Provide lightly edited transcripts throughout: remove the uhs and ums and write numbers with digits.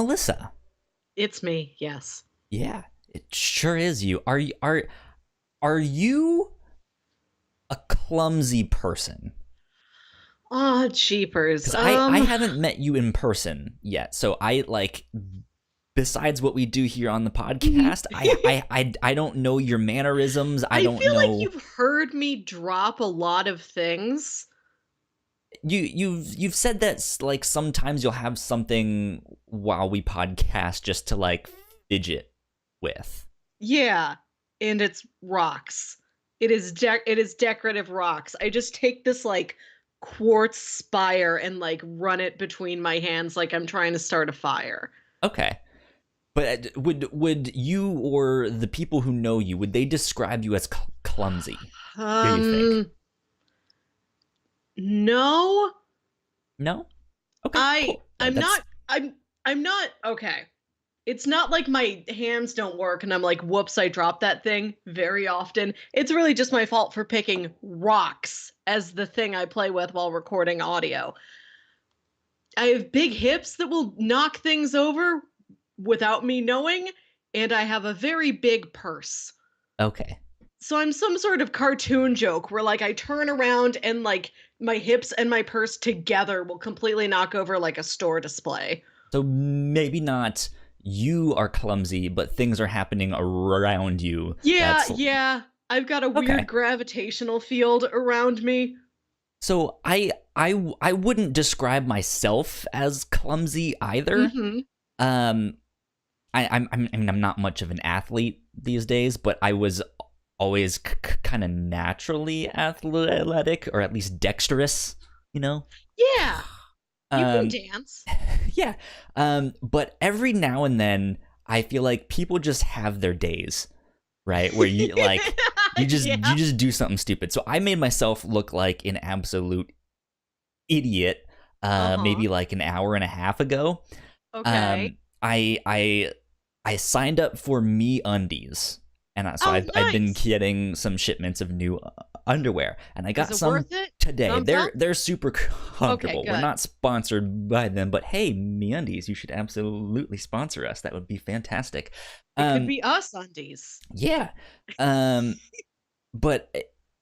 Melissa. It's me, yes. Yeah, it sure is you. Are you a clumsy person? Oh, jeepers. Because I haven't met you in person yet, so besides what we do here on the podcast, I don't know your mannerisms. I don't feel like know. you've heard me drop a lot of things. You've said that like sometimes you'll have something while we podcast just to like fidget with. Yeah, and it's rocks. It is decorative rocks. I just take this like quartz spire and like run it between my hands like I'm trying to start a fire. Okay. But would you or the people who know you, would they describe you as clumsy? Do you think? No. No? Okay, cool. I'm not okay. It's not like my hands don't work and I'm like, whoops, I dropped that thing very often. It's really just my fault for picking rocks as the thing I play with while recording audio. I have big hips that will knock things over without me knowing, and I have a very big purse. Okay. So I'm some sort of cartoon joke where like I turn around and like my hips and my purse together will completely knock over like a store display. So maybe not you are clumsy, but things are happening around you. Yeah. I've got a weird gravitational field around me. So I wouldn't describe myself as clumsy either. Mm-hmm. I'm not much of an athlete these days, but I was always kind of naturally athletic, or at least dexterous, you know? Yeah. You can dance. Yeah. But every now and then I feel like people just have their days, right? Where you like you just do something stupid. So I made myself look like an absolute idiot maybe like an hour and a half ago. Okay. I signed up for MeUndies, and I've been getting some shipments of new underwear, and I got some worth it? today. They're super comfortable. Okay, we're not sponsored by them, but hey, MeUndies, you should absolutely sponsor us. That would be fantastic. It could be us undies. Yeah. But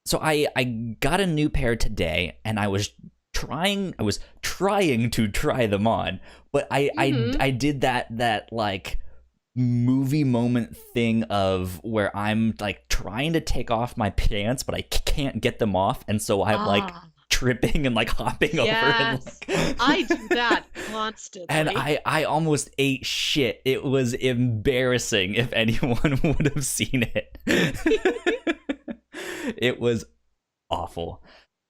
so I got a new pair today, and I was trying to try them on, but I did that like movie moment thing of where I'm like trying to take off my pants, but I can't get them off, and so I'm like tripping and like hopping over. And, like, I do that constantly. And I almost ate shit. It was embarrassing if anyone would have seen it. It was awful.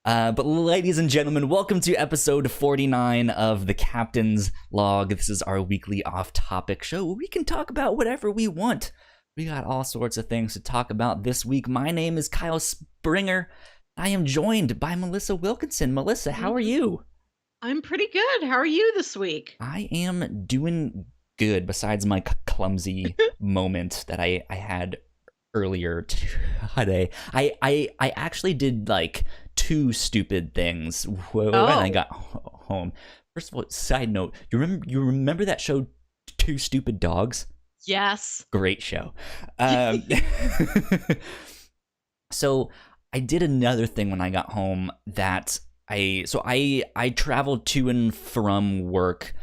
But ladies and gentlemen, welcome to episode 49 of The Captain's Log. This is our weekly off-topic show where we can talk about whatever we want. We got all sorts of things to talk about this week. My name is Kyle Springer. I am joined by Melissa Wilkinson. Melissa, how are you? I'm pretty good. How are you this week? I am doing good, besides my clumsy moment that I had earlier today. I actually did like two stupid things when I got home. First of all, side note, you remember that show Two Stupid Dogs? Yes. Great show. So I did another thing when I got home that I traveled to and from work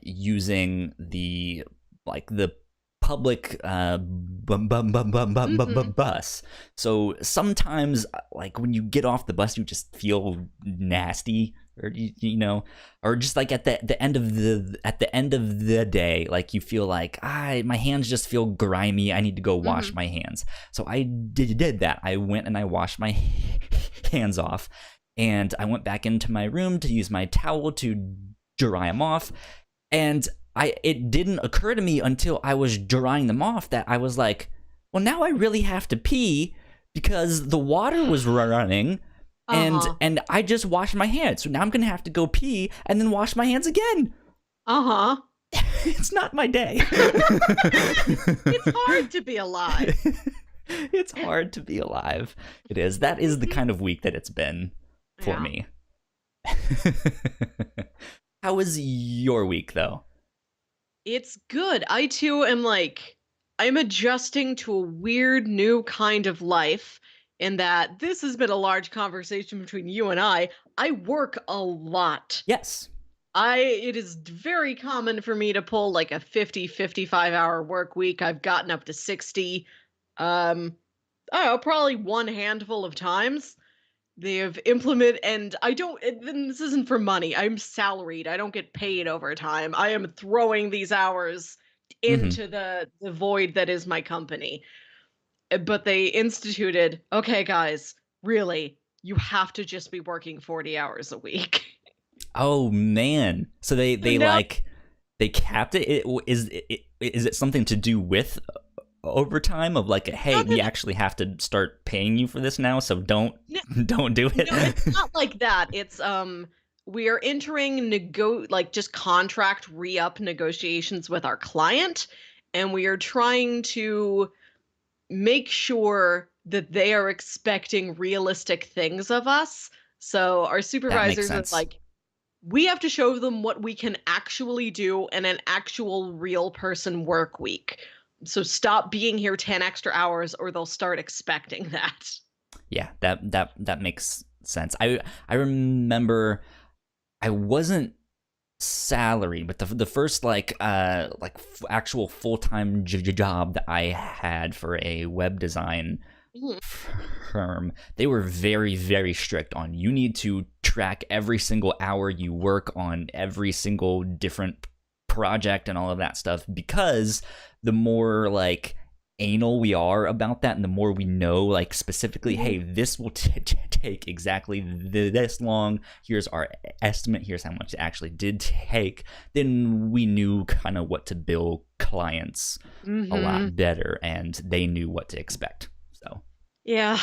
using the public bus. So sometimes, like when you get off the bus, you just feel nasty, or or just like at the end of the day, like you feel like my hands just feel grimy. I need to go wash my hands. So I did that. I went and I washed my hands off, and I went back into my room to use my towel to dry them off, and it didn't occur to me until I was drying them off that I was like, well, now I really have to pee because the water was running, and I just washed my hands. So now I'm going to have to go pee and then wash my hands again. It's not my day. It's hard to be alive. It's hard to be alive. It is. That is the kind of week that it's been for me. How was your week, though? It's good. I too am I'm adjusting to a weird new kind of life in that this has been a large conversation between you and I. I work a lot. Yes. It is very common for me to pull like a 55 hour work week. I've gotten up to 60. Um I don't know, probably one handful of times. They have implemented, and I don't, and this isn't for money. I'm salaried. I don't get paid overtime. I am throwing these hours Hmm. into the void that is my company. But they instituted, okay, guys, really, you have to just be working 40 hours a week. Oh man. So they No, like they capped it. Is it something to do with overtime of like, hey, no, no, we actually have to start paying you for this now, so don't no, don't do it. no, it's not like that. It's we are entering just contract re-up negotiations with our client, and we are trying to make sure that they are expecting realistic things of us. So our That makes supervisors are sense. like, we have to show them what we can actually do in an actual real person work week. So stop being here 10 extra hours or they'll start expecting that. Yeah, that makes sense. I remember I wasn't salary, but the first actual full-time job that I had for a web design Mhm. firm, they were very, very strict on, you need to track every single hour you work on every single different project and all of that stuff, because the more like anal we are about that, and the more we know like specifically, Mhm. hey, this will take exactly this long, here's our estimate, here's how much it actually did take, then we knew kind of what to bill clients a Mhm. lot better, and they knew what to expect. So Yeah.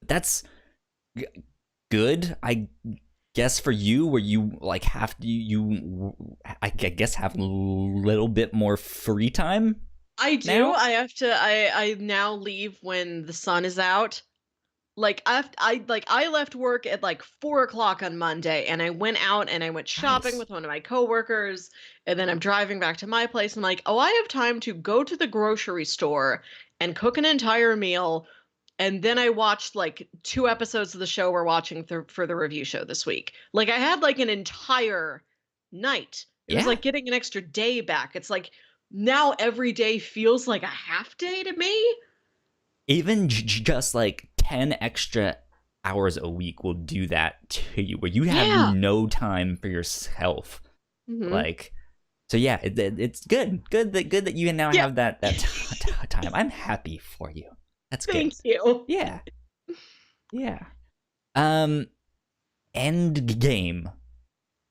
that's good, I guess, for you, where you like have to I guess have a little bit more free time I do. now. I have to I now leave when the sun is out. I left work at like 4 o'clock on Monday, and I went out and I went shopping Nice. with one of my coworkers, and then I'm driving back to my place. I'm like, oh, I have time to go to the grocery store and cook an entire meal, and then I watched like 2 episodes of the show we're watching for the review show this week. Like I had like an entire night. It was Yeah. like getting an extra day back. It's like now every day feels like a half day to me. Even just like 10 extra hours a week will do that to you, where you have Yeah. no time for yourself. Hmm. Like, so yeah, it's good that you now Yeah. have that time. I'm happy for you. That's good. Thank you. Yeah. Yeah. um End game.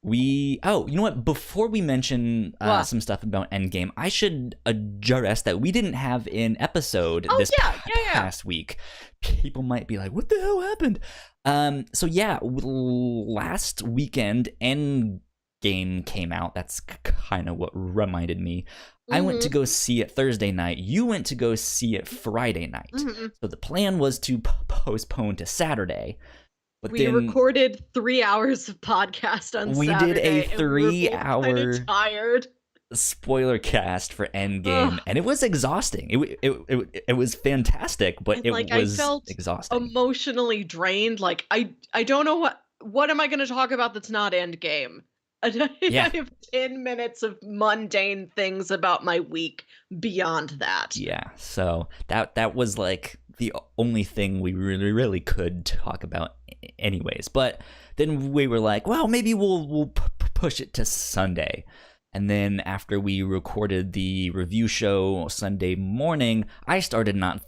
You know what? Before we mention What? some stuff about Endgame, I should address that we didn't have an episode Oh this yeah, yeah, yeah. past week. People might be like, "What the hell happened?" So yeah, last weekend Endgame came out. That's kind of what reminded me. I went to Mhm. go see it Thursday night. You went to go see it Friday night. Mhm. So the plan was to postpone to Saturday, but We then recorded 3 hours of podcast on we did a Saturday, and we were both kind of 3 hour tired. spoiler cast for Endgame, Ugh. and it was exhausting. It was fantastic, but And it like I was felt exhausting. emotionally drained. Like I don't know what am I going to talk about that's not Endgame. I Yeah, have 10 minutes of mundane things about my week beyond that. yeah. So that was like the only thing we really could talk about, anyways. But then we were like, well, maybe we'll push it to Sunday. And then after we recorded the review show Sunday morning, I started not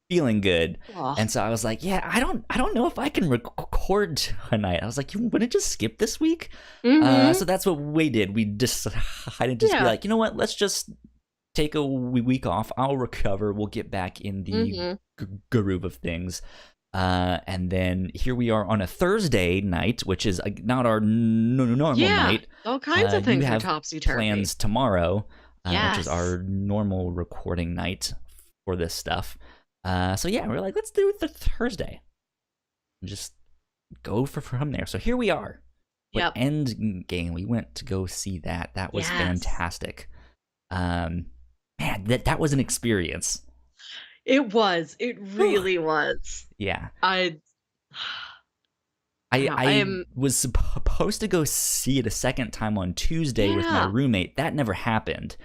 feeling good. Ugh. And so I was like, yeah, I don't know if I can record tonight. I was like, you want to just skip this week? Mhm. So that's what we did. We decided to just be Yeah. like, you know what? Let's just take a week off. I'll recover. We'll get back in the Mhm. groove of things. And then here we are on a Thursday night, which is not our normal Yeah. night. All kinds of You things are have topsy-turvy. plans tomorrow, which is Yes. our normal recording night for this stuff. So yeah, we're like, let's do it the Thursday and just go from there. So here we are. But Yep. Endgame, we went to go see that. That was Yes. fantastic. Man, that was an experience. It was. It Whew. really was. Yeah. I I wow. I I am was supposed to go see it a second time on Tuesday with my yeah. roommate. That never happened.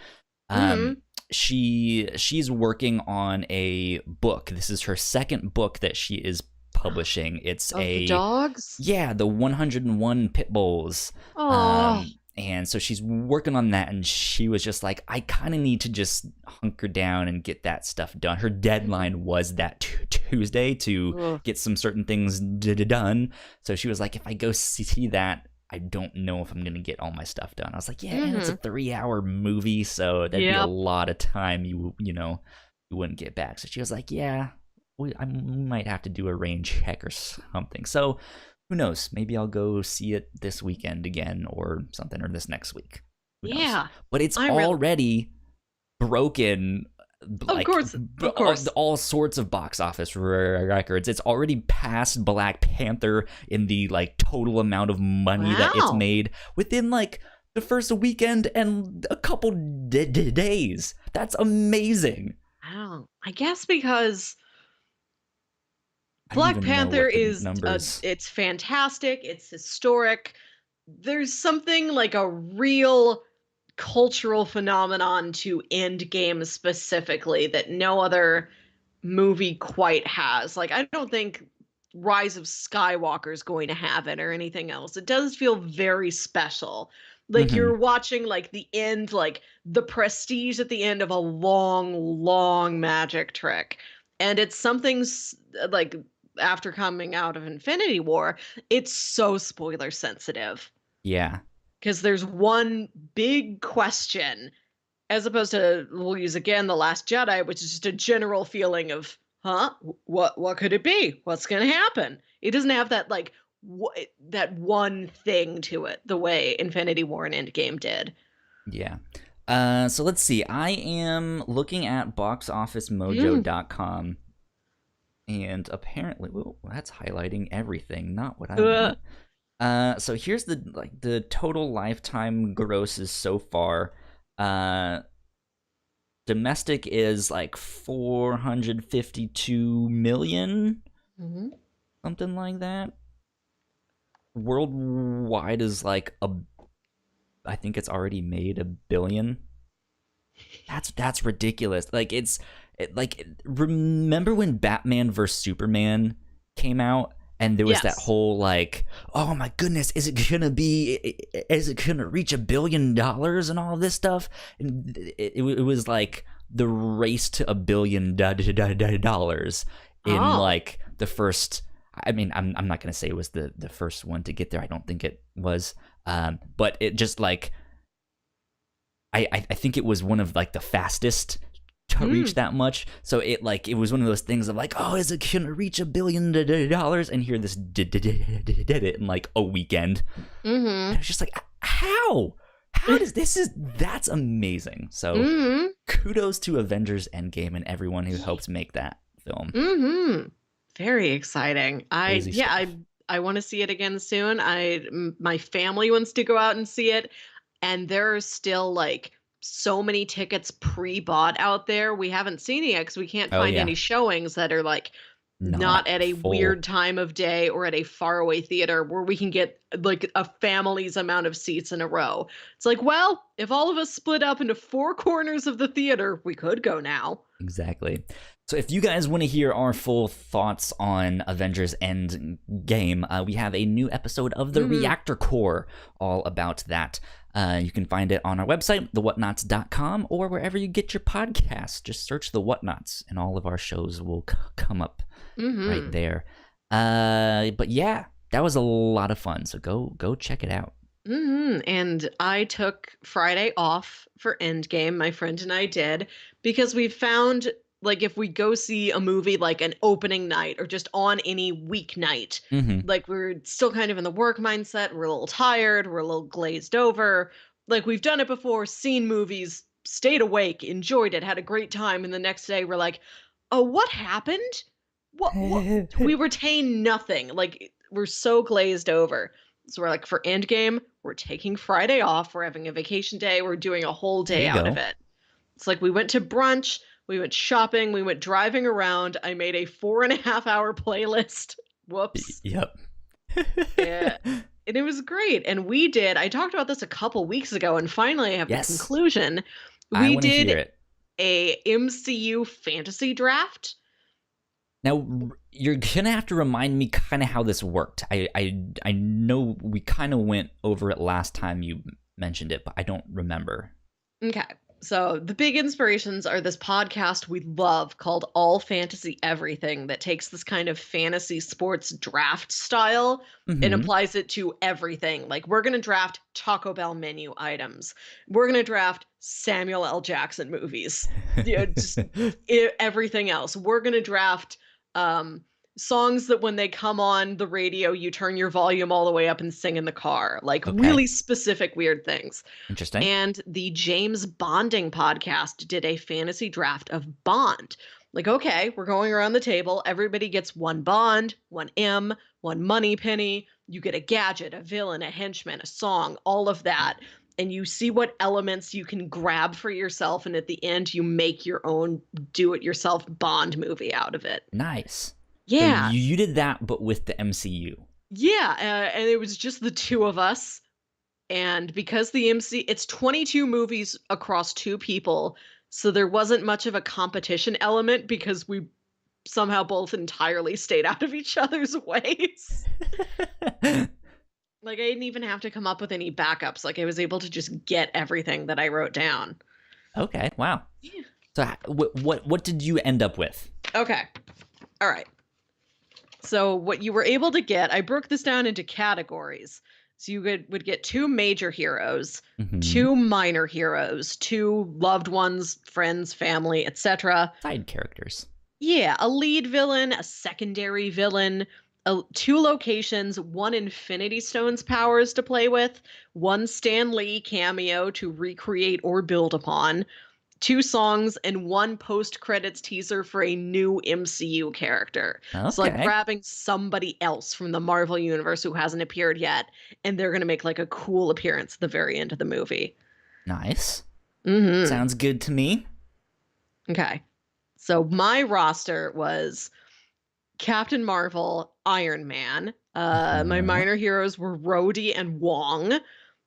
Um, Mhm. she's working on a book. This is her second book that she is publishing. It's Of the dogs? the 101 pit bulls. Oh. And so she's working on that, and she was just like, I kind of need to just hunker down and get that stuff done. Her deadline was that Tuesday to Ugh. get some certain things done. So she was like, if I go see that, I don't know if I'm going to get all my stuff done. I was like, yeah, and it's a Mhm. 3-hour movie, so that'd be a Yep. lot of time you wouldn't get back. So she was like, yeah, I might have to do a rain check or something. So who knows? Maybe I'll go see it this weekend again or something, or this next week. Who knows? Yeah. But it's I'm real already broken, Of like course. Of course. all sorts of box office records. It's already passed Black Panther in the like total amount of money that it's Wow. made within like the first weekend and a couple days. That's amazing. Wow. I guess because I don't Black even know Panther what the is numbers. it's fantastic, it's historic. There's something like a real cultural phenomenon to Endgame specifically that no other movie quite has. Like, I don't think Rise of Skywalker is going to have it or anything else. It does feel very special. Like Hmm. you're watching like the end, like the prestige at the end of a long, long magic trick. And it's something like after coming out of Infinity War, it's so spoiler sensitive Yeah. because there's one big question as opposed to we'll use again the Last Jedi, which is just a general feeling of huh, what could it be, what's gonna happen. It doesn't have that like that one thing to it the way Infinity War and Endgame did. Yeah. So let's see. I am looking at Mm. boxofficemojo.com, and apparently, whoa, that's highlighting everything, not what I Uh, want. So here's the total lifetime grosses so far. Uh, Domestic is like 452 million, mhm. something like that. Worldwide is like I think it's already made 1 billion. That's ridiculous. Like remember when Batman vs Superman came out and there was that Yes. whole like, oh my goodness, is it gonna reach $1 billion and all of this stuff? And it was like the race to $1 billion in Oh. like the first. I mean, I'm not gonna say it was the first one to get there. I don't think it was. But it just like I think it was one of like the fastest to reach Mm. that much. So it was one of those things of like, oh, is it gonna reach $1 billion? And here this did it in like a weekend. And Mhm. it's just like, how? How does this is that's amazing. So Mhm. kudos to Avengers Endgame and everyone who helped make that film. Mhm. Very exciting. Crazy Yeah, stuff. I want to see it again soon. My family wants to go out and see it, and there are still like so many tickets pre-bought out there. We haven't seen it yet because we can't Oh find yeah, any showings that are like not not at a full. weird time of day or at a faraway theater where we can get like a family's amount of seats in a row. It's like, well, if all of us split up into four corners of the theater, we could go now. Exactly. So if you guys want to hear our full thoughts on Avengers Endgame, we have a new episode of the Mhm. Reactor Core all about that. You can find it on our website, thewhatnauts.com, or wherever you get your podcasts. Just search The Whatnauts, and all of our shows will come up right Mhm. there. But yeah, that was a lot of fun. So go check it out. And I took Friday off for Endgame. My friend and I did because we found like if we go see a movie like an opening night or just on any weeknight, Mm-hmm. like we're still kind of in the work mindset. We're a little tired. We're a little glazed over. Like we've done it before, seen movies, stayed awake, enjoyed it, had a great time, and the next day we're like, "Oh, what happened? What? We retain nothing. Like we're so glazed over." So we're like, for Endgame, we're taking Friday off. We're having a vacation day. We're doing a whole There day you out of go. it. It's like we went to brunch, we went shopping, we went driving around. I made a 4.5 hour playlist. Whoops. Yep. Yeah. And it was great. And I talked about this a couple weeks ago, and finally I have the Yes. conclusion. I We want to hear did it. a MCU fantasy draft. Now you're gonna have to remind me kind of how this worked. I know we kind of went over it last time you mentioned it, but I don't remember. Okay. So the big inspirations are this podcast we love called All Fantasy Everything that takes this kind of fantasy sports draft style and Mm-hmm. applies it to everything. Like, we're going to draft Taco Bell menu items. We're going to draft Samuel L. Jackson movies. Just everything else. We're going to draft songs that when they come on the radio, you turn your volume all the way up and sing in the car. Like, Okay. really specific, weird things. Interesting. And the James Bonding podcast did a fantasy draft of Bond. Like, okay, we're going around the table. Everybody gets one Bond, one M, one Moneypenny. You get a gadget, a villain, a henchman, a song, all of that. And you see what elements you can grab for yourself. And at the end, you make your own do-it-yourself Bond movie out of it. Nice. Yeah. So you did that, but with the MCU. Yeah. And it was just the two of us. And because it's 22 movies across two people, so there wasn't much of a competition element because we somehow both entirely stayed out of each other's ways. Like, I didn't even have to come up with any backups. Like, I was able to just get everything that I wrote down. Okay. Wow. Yeah. So what did you end up with? Okay. All right. So what you were able to get, I broke this down into categories. So you would get two major heroes, Mm-hmm. two minor heroes, two loved ones, friends, family, etc. Side characters. Yeah, a lead villain, a secondary villain, two locations, one Infinity Stones powers to play with, one Stan Lee cameo to recreate or build upon, two songs, and one post-credits teaser for a new MCU character. Okay. So, like, grabbing somebody else from the Marvel universe who hasn't appeared yet, and they're going to make, like, a cool appearance at the very end of the movie. Nice. Mm-hmm. Sounds good to me. Okay. So my roster was Captain Marvel, Iron Man. My minor heroes were Rhodey and Wong.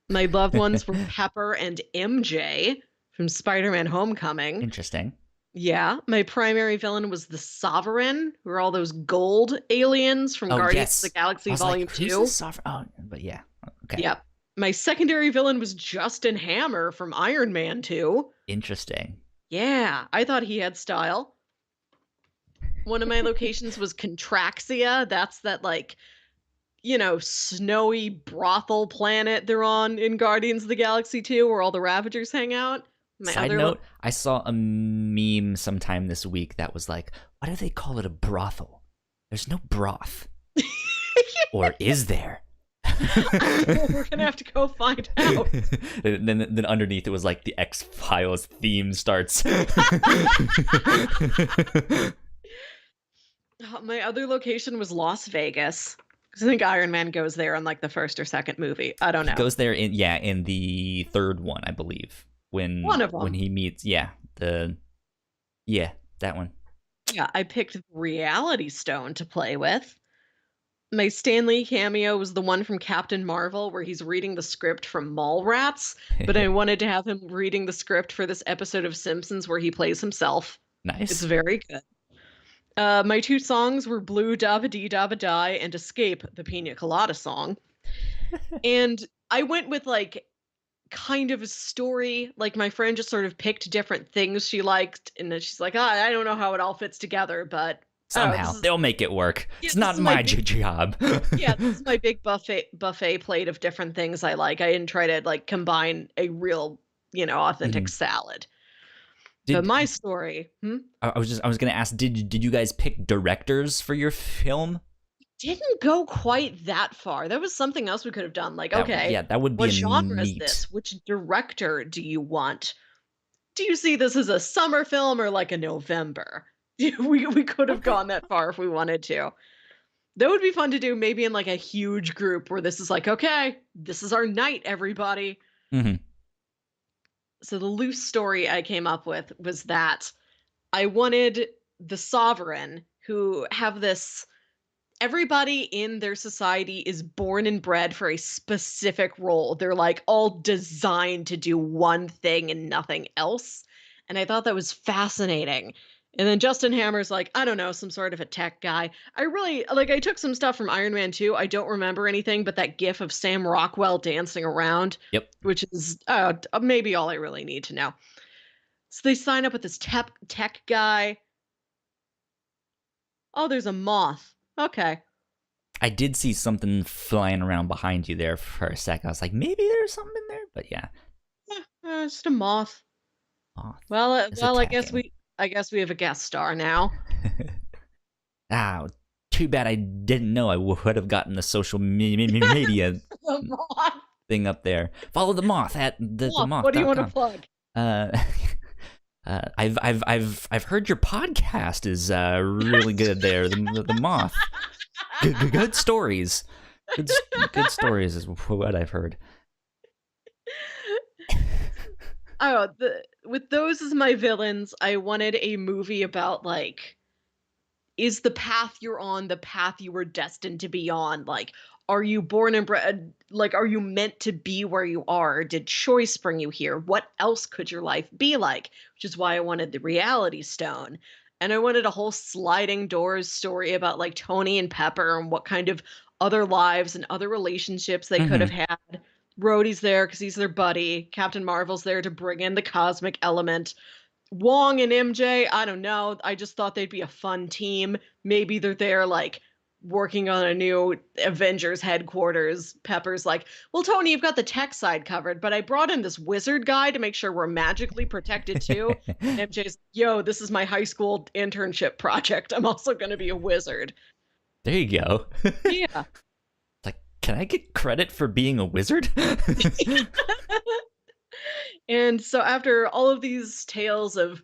My loved ones were Pepper and MJ from Spider-Man Homecoming. Interesting. Yeah. My primary villain was the Sovereign, who are all those gold aliens from Guardians of the Galaxy Volume 2. But yeah. Okay. Yep. My secondary villain was Justin Hammer from Iron Man 2. Interesting. Yeah, I thought he had style. One of my locations was Contraxia. That's that, like, snowy brothel planet they're on in Guardians of the Galaxy 2 where all the Ravagers hang out. Side note, I saw a meme sometime this week that was like, why do they call it a brothel? There's no broth. Or is there? We're gonna have to go find out. then underneath it was like the X-Files theme starts. My other location was Las Vegas. Because I think Iron Man goes there in like the first or second movie. I don't know. He goes there in the third one, I believe. One of them. When he meets that one. Yeah, I picked Reality Stone to play with. My Stan Lee cameo was the one from Captain Marvel where he's reading the script from Mallrats, but I wanted to have him reading the script for this episode of Simpsons where he plays himself. Nice. It's very good. My two songs were Blue Dabba Dee Dabba Die and Escape, the Pina Colada song. And I went with like kind of a story. Like, my friend just sort of picked different things she liked, and then she's like, I don't know how it all fits together, but somehow they'll make it work. It's not my job. Yeah, this is my big buffet plate of different things I like. I didn't try to like combine a real, authentic salad. But my story. I was gonna ask, did you guys pick directors for your film? Didn't go quite that far. That was something else we could have done. Like, that would be what genre neat. is this? Which director do you want? Do you see this as a summer film or like a November? We could have gone that far if we wanted to. That would be fun to do maybe in like a huge group where this is like, okay, this is our night, everybody. Hmm. So the loose story I came up with was that I wanted the sovereign who have this everybody in their society is born and bred for a specific role. They're like all designed to do one thing and nothing else. And I thought that was fascinating. And then Justin Hammer's like, I don't know, some sort of a tech guy. I really like I took some stuff from Iron Man 2. I don't remember anything but that gif of Sam Rockwell dancing around, Yep. which is maybe all I really need to know. So they sign up with this tech guy. Oh, there's a moth. Okay. I did see something flying around behind you there for a sec. I was like, maybe there's something in there, but yeah. Just a moth. Moth Well, is I attacking. guess we have a guest star now. Too bad I didn't know. I would have gotten the social media The moth. thing up there. Follow the moth at the moth. What do you want to plug? I've heard your podcast is really good there. The moth. Good stories. Good stories is what I've heard. With those as my villains, I wanted a movie about like, is the path you're on the path you were destined to be on? Like, are you born and bred? Like, are you meant to be where you are? Did choice bring you here? What else could your life be like? Which is why I wanted the Reality Stone. And I wanted a whole sliding doors story about like Tony and Pepper and what kind of other lives and other relationships they could have had. Rhodey's there because he's their buddy. Captain Marvel's there to bring in the cosmic element. Wong and MJ, I don't know. I just thought they'd be a fun team. Maybe they're there like working on a new Avengers headquarters. Pepper's like, well, Tony, you've got the tech side covered, but I brought in this wizard guy to make sure we're magically protected too. And MJ's, yo, this is my high school internship project. I'm also going to be a wizard. There you go. Yeah. Like, can I get credit for being a wizard? And so after all of these tales of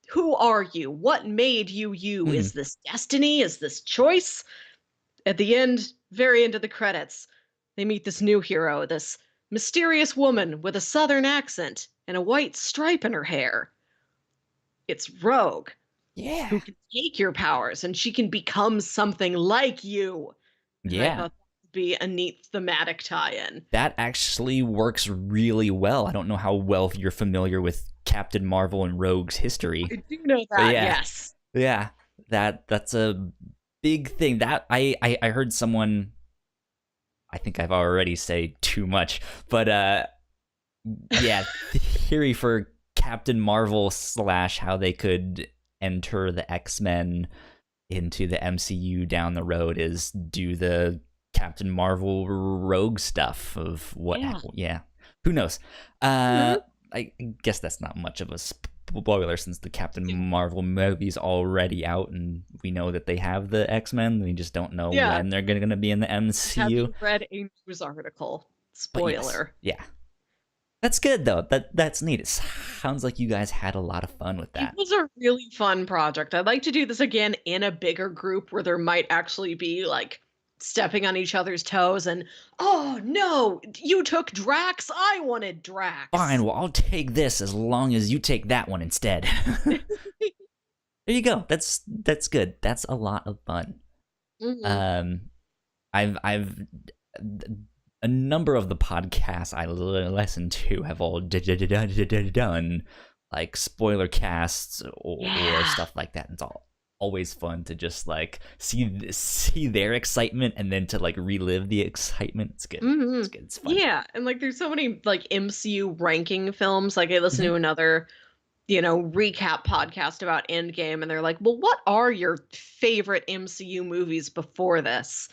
who are you? What made you you? Is this destiny? Is this choice? At the end, very end of the credits, they meet this new hero, this mysterious woman with a southern accent and a white stripe in her hair. It's Rogue. Yeah. Who can take your powers and she can become something like you. Yeah. And I thought that would be a neat thematic tie-in. That actually works really well. I don't know how well you're familiar with Captain Marvel and Rogue's history. I do know that, yes. Yeah. That's a big thing. That I heard someone, I think I've already said too much, but yeah, theory for Captain Marvel / how they could enter the X-Men into the MCU down the road is do the Captain Marvel Rogue stuff of what who knows. I guess that's not much of a spoiler since the Captain Marvel movie's already out and we know that they have the X-Men. We just don't know when they're going to be in the MCU. Haven't read a news article. Spoiler. Yes. Yeah. That's good though. That's neat. It sounds like you guys had a lot of fun with that. It was a really fun project. I'd like to do this again in a bigger group where there might actually be like stepping on each other's toes and, oh no, you took Drax, I wanted Drax. Fine, well I'll take this as long as you take that one instead. There you go. That's good. That's a lot of fun. I've a number of the podcasts I listen to have all done like spoiler casts or stuff like that. And it's always fun to just like see their excitement and then to like relive the excitement. It's good. It's good. It's fun. Yeah, and like there's so many like MCU ranking films. Like I listened to another, recap podcast about Endgame, and they're like, well, what are your favorite MCU movies before this?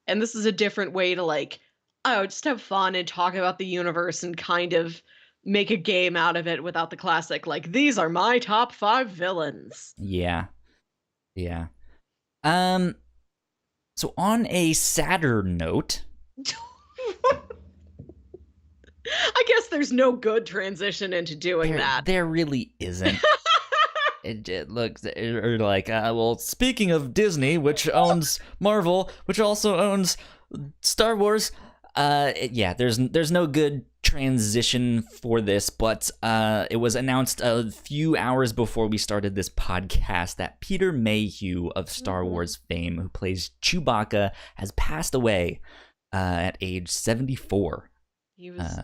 And this is a different way to like, just have fun and talk about the universe and kind of make a game out of it without the classic, like, these are my top 5 villains. Yeah. Yeah. So on a sadder note, I guess there's no good transition into doing that. There really isn't. it looks or like well, speaking of Disney, which owns Marvel, which also owns Star Wars. There's no good transition for this, but it was announced a few hours before we started this podcast that Peter Mayhew of Star Wars fame, who plays Chewbacca, has passed away at age 74. He was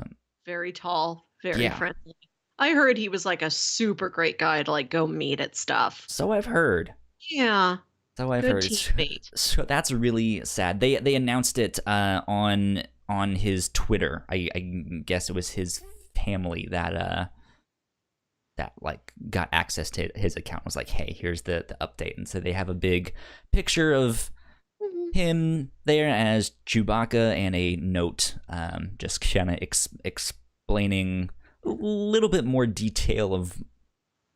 very tall, very friendly. I heard he was like a super great guy to like go meet at stuff. So I've heard. Yeah. So I've heard. Teammate. So that's really sad. They announced it on his Twitter. I guess it was his family that like got access to his account. Was like, hey, here's the update, and so they have a big picture of him there as Chewbacca and a note, just kind of explaining a little bit more detail of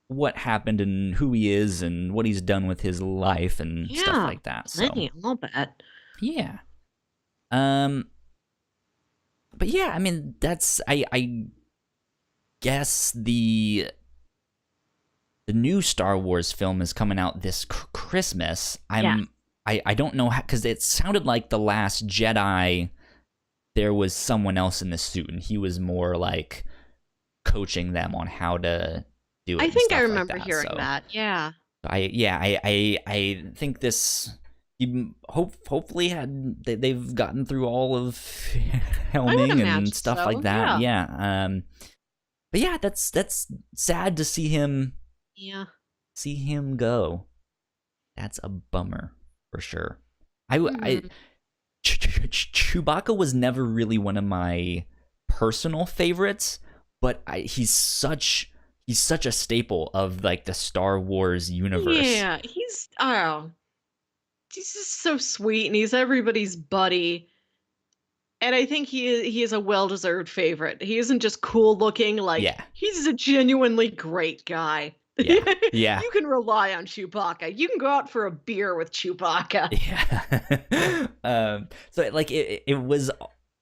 what happened and who he is and what he's done with his life and stuff like that. So I'll bet. Yeah. But yeah, I mean, that's I guess the new Star Wars film is coming out this Christmas. I don't know how, because it sounded like The Last Jedi, there was someone else in the suit, and he was more like coaching them on how to do it. I think I remember hearing that. Yeah. I think this. Hopefully they've gotten through all of filming and stuff like that. Yeah. But yeah, that's sad to see him. Yeah. See him go. That's a bummer for sure. Chewbacca was never really one of my personal favorites, but he's such a staple of like the Star Wars universe. Yeah, he's just so sweet, and he's everybody's buddy. And I think he is a well-deserved favorite. He isn't just cool looking, like he's a genuinely great guy. Yeah. You can rely on Chewbacca. You can go out for a beer with Chewbacca. Yeah. So like it was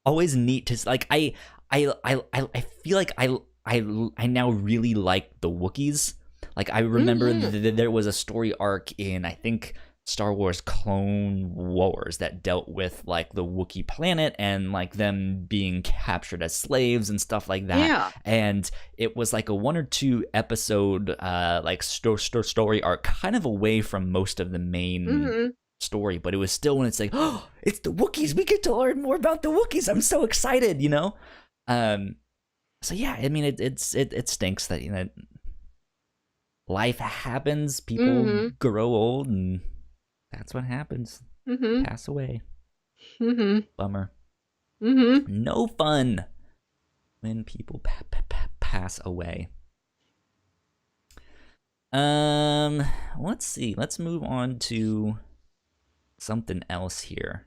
always neat to like I feel like I now really like the Wookiees. Like I remember there was a story arc in, I think, Star Wars Clone Wars that dealt with like the Wookiee planet and like them being captured as slaves and stuff like that. Yeah. And it was like a 1 or 2 episode like story arc, kind of away from most of the main story, but it was still when it's like, oh, it's the Wookiees. We get to learn more about the Wookiees. I'm so excited, you know? So yeah, I mean it stinks that, you know, life happens, people grow old, and that's what happens. Pass away. Bummer. No fun when people pass away. Let's see. Let's move on to something else here.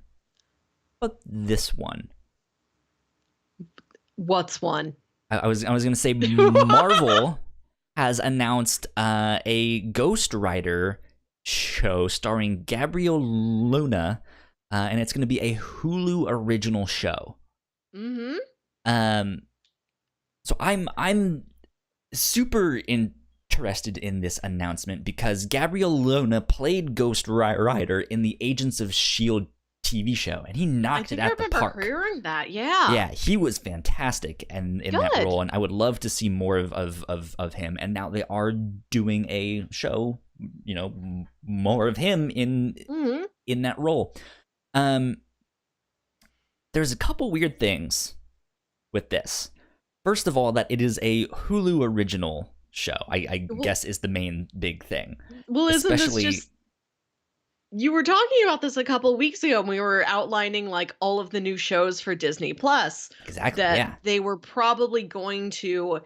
But this one. What's one? I was gonna say Marvel has announced a Ghost Rider show starring Gabrielle Luna, and it's going to be a Hulu original show. So I'm super interested in this announcement because Gabrielle Luna played Ghost Rider in the Agents of S.H.I.E.L.D. TV show, and he knocked it out the park. I remember hearing that, yeah. Yeah, he was fantastic in that role, and I would love to see more of him. And now they are doing a show, you know, more of him in that role. There's a couple weird things with this. First of all, that it is a Hulu original show, I guess is the main big thing. Well, isn't this just... You were talking about this a couple weeks ago when we were outlining like all of the new shows for Disney Plus. Exactly. That they were probably going to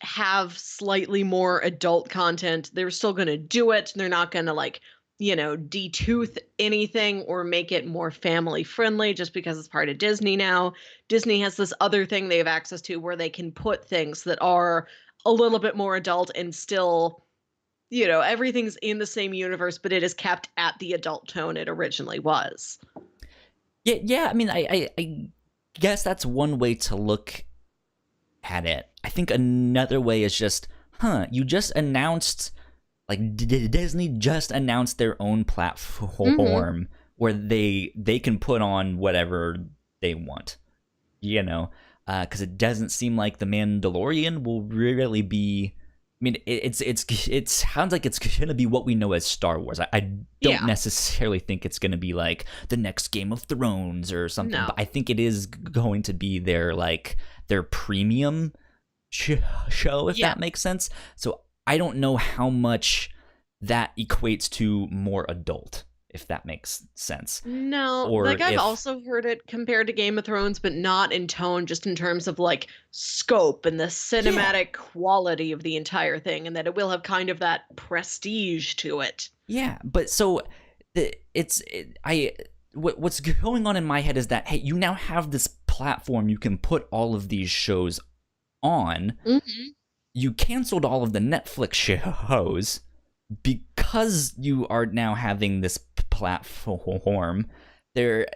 have slightly more adult content. They're still going to do it. They're not going to like, you know, detooth anything or make it more family friendly just because it's part of Disney now. Disney has this other thing they have access to where they can put things that are a little bit more adult and still, you know, everything's in the same universe, but it is kept at the adult tone it originally was. Yeah. I mean, I guess that's one way to look at it. I think another way is just, you just announced like Disney just announced their own platform where they can put on whatever they want, you know, because it doesn't seem like the Mandalorian will really be. I mean, it sounds like it's gonna be what we know as Star Wars. I don't necessarily think it's gonna be like the next Game of Thrones or something, but I think it is going to be their premium show, if that makes sense. So I don't know how much that equates to more adult, if that makes sense. No, or like I've if, also heard it compared to Game of Thrones, but not in tone, just in terms of like scope and the cinematic quality of the entire thing, and that it will have kind of that prestige to it. Yeah, but so what's going on in my head is that, hey, you now have this platform you can put all of these shows on. You canceled all of the Netflix shows because you are now having this platform. You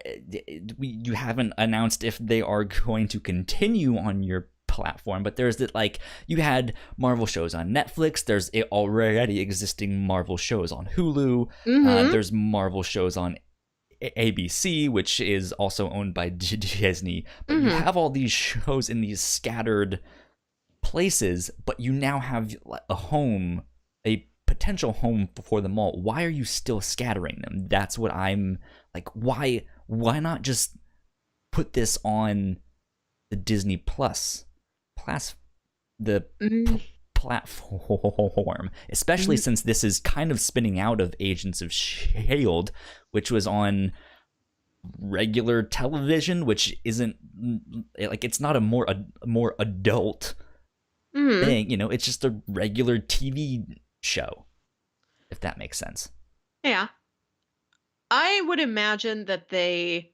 haven't announced if they are going to continue on your platform, but there's that, like, you had Marvel shows on Netflix, there's already existing Marvel shows on Hulu, there's Marvel shows on ABC, which is also owned by Disney, but you have all these shows in these scattered places, but you now have a potential home for them all. Why are you still scattering them? That's what I'm like. Why not just put this on the Disney Plus platform, especially since this is kind of spinning out of Agents of S.H.I.E.L.D., which was on regular television, which isn't like, it's not a more adult thing, you know, it's just a regular TV show, if that makes sense. Yeah. I would imagine that they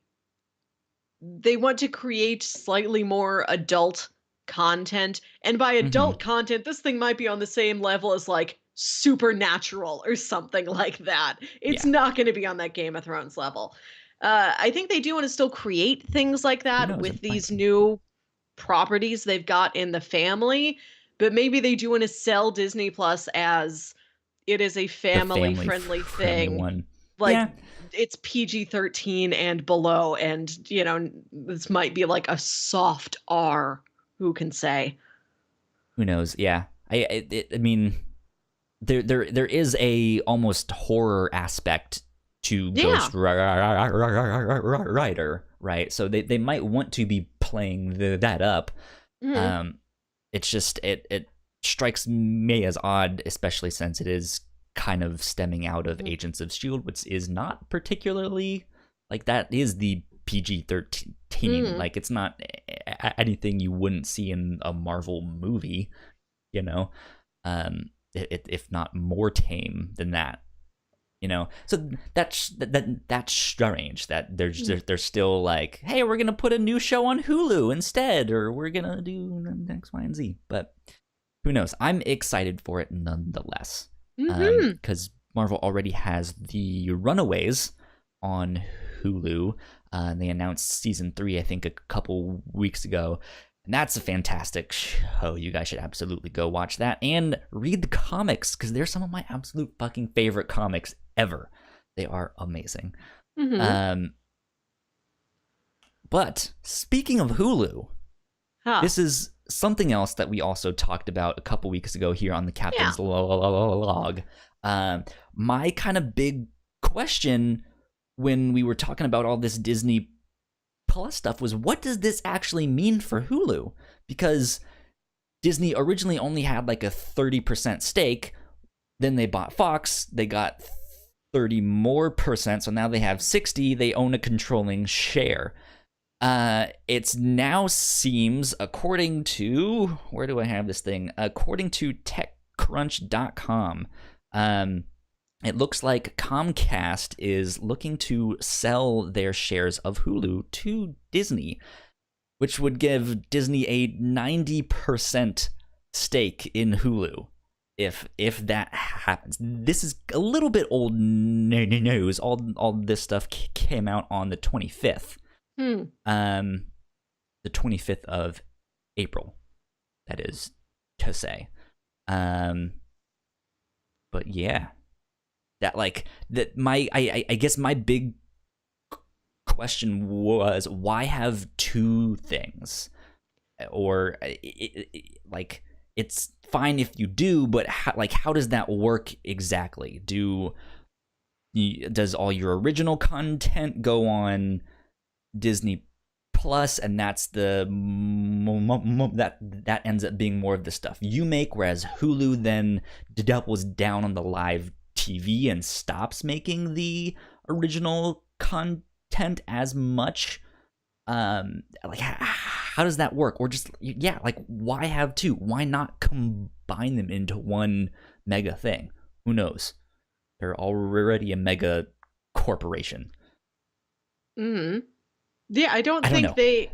want to create slightly more adult content, and by adult content, this thing might be on the same level as like Supernatural or something like that. It's not going to be on that Game of Thrones level. I think they do want to still create things like that with these new properties they've got in the family, but maybe they do want to sell Disney Plus as it is a family-friendly thing. One. Like, it's PG-13 and below, and, you know, this might be like a soft R. Who can say? Who knows? Yeah. I mean, there is a almost horror aspect to Ghost Rider, right? So they might want to be playing that up. It's just it strikes me as odd, especially since it is kind of stemming out of Agents of S.H.I.E.L.D., which is not particularly, like, that is the PG-13. Like, it's not anything you wouldn't see in a Marvel movie, you know, if not more tame than that, you know. So that's strange that they're still like, hey, we're gonna put a new show on Hulu instead, or we're gonna do X, Y, and Z. But who knows? I'm excited for it nonetheless, because Marvel already has the Runaways on Hulu. They announced season 3, I think, a couple weeks ago, and that's a fantastic show. You guys should absolutely go watch that and read the comics, because they're some of my absolute fucking favorite comics ever. They are amazing. But speaking of Hulu, this is something else that we also talked about a couple weeks ago here on the Captain's Log. My kind of big question when we were talking about all this Disney Plus stuff was, what does this actually mean for Hulu? Because Disney originally only had like a 30% stake. Then they bought Fox. They got 30 more percent. So now they have 60. They own a controlling share. It's now seems, according to, where do I have this thing? According to TechCrunch.com, it looks like Comcast is looking to sell their shares of Hulu to Disney, which would give Disney a 90% stake in Hulu. If that happens, this is a little bit old news. All this stuff came out on the 25th. The 25th of April, that is to say. But yeah, that like that my I guess my big question was, why have two things? Or like, it's fine if you do, but how does that work exactly? Does all your original content go on Disney Plus, and that's that ends up being more of the stuff you make, whereas Hulu then doubles down on the live TV and stops making the original content as much? Like, how does that work? Or just, yeah, like, why have two? Why not combine them into one mega thing? Who knows? They're already a mega corporation. Hmm. Yeah, I don't I don't think know. they.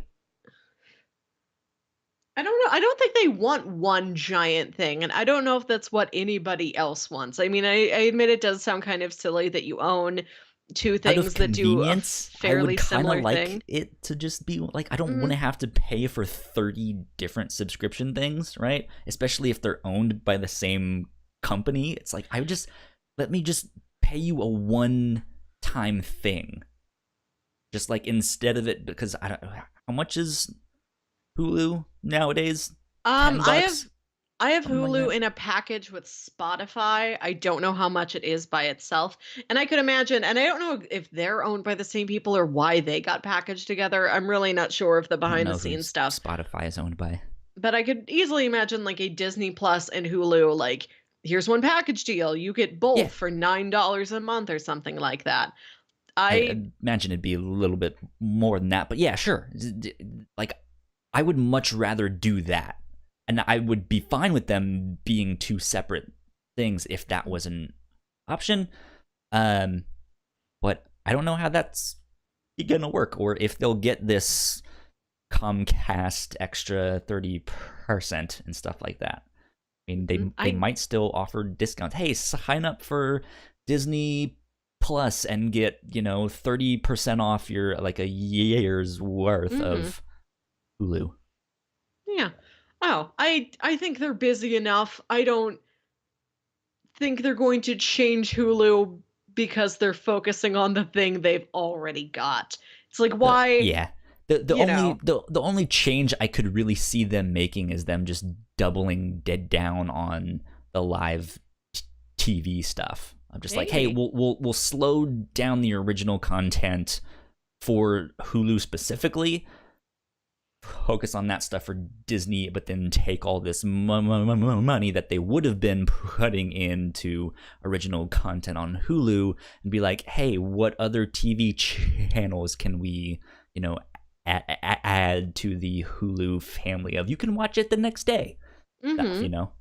I don't know. I don't think they want one giant thing, and I don't know if that's what anybody else wants. I mean, I admit it does sound kind of silly that you own two Out of things that do a convenience, I would fairly kind of similar like thing. it to just be like, I don't want Hmm. to have to pay for 30 different subscription things, right? Especially if they're owned by the same company. It's like, I would just let me just pay you a one time thing. Just like, instead of it, because I don't, how much is Hulu nowadays? 10 I have bucks? I have Something like that. Hulu in a package with Spotify. I don't know how much it is by itself. And I could imagine, and I don't know if they're owned by the same people or why they got packaged together. I'm really not sure of the I don't behind the know who scenes stuff. Spotify is owned by. But I could easily imagine like a Disney Plus and Hulu, like, here's one package deal. You get Yeah, both for $9 a month or something like that. I I imagine it'd be a little bit more than that, but yeah, sure. Like, I would much rather do that, and I would be fine with them being two separate things if that was an option. Um, but I don't know how that's gonna work, or if they'll get this Comcast extra 30% and stuff like that. I mean, they I might still offer discounts. Hey, sign up for Disney Plus and get 30% off your like a year's worth mhm. of Hulu. Yeah. Oh, I think they're busy enough. I don't think they're going to change Hulu because they're focusing on the thing they've already got. It's like, why, Yeah, the you only know, the only change I could really see them making is them just doubling dead down on the live TV stuff. I'm just like, hey, maybe. we'll slow down the original content for Hulu specifically, focus on that stuff for Disney, but then take all this money that they would have been putting into original content on Hulu and be like, hey, what other TV channels can we, add to the Hulu family of? You can watch it the next day. Stuff, Mhm.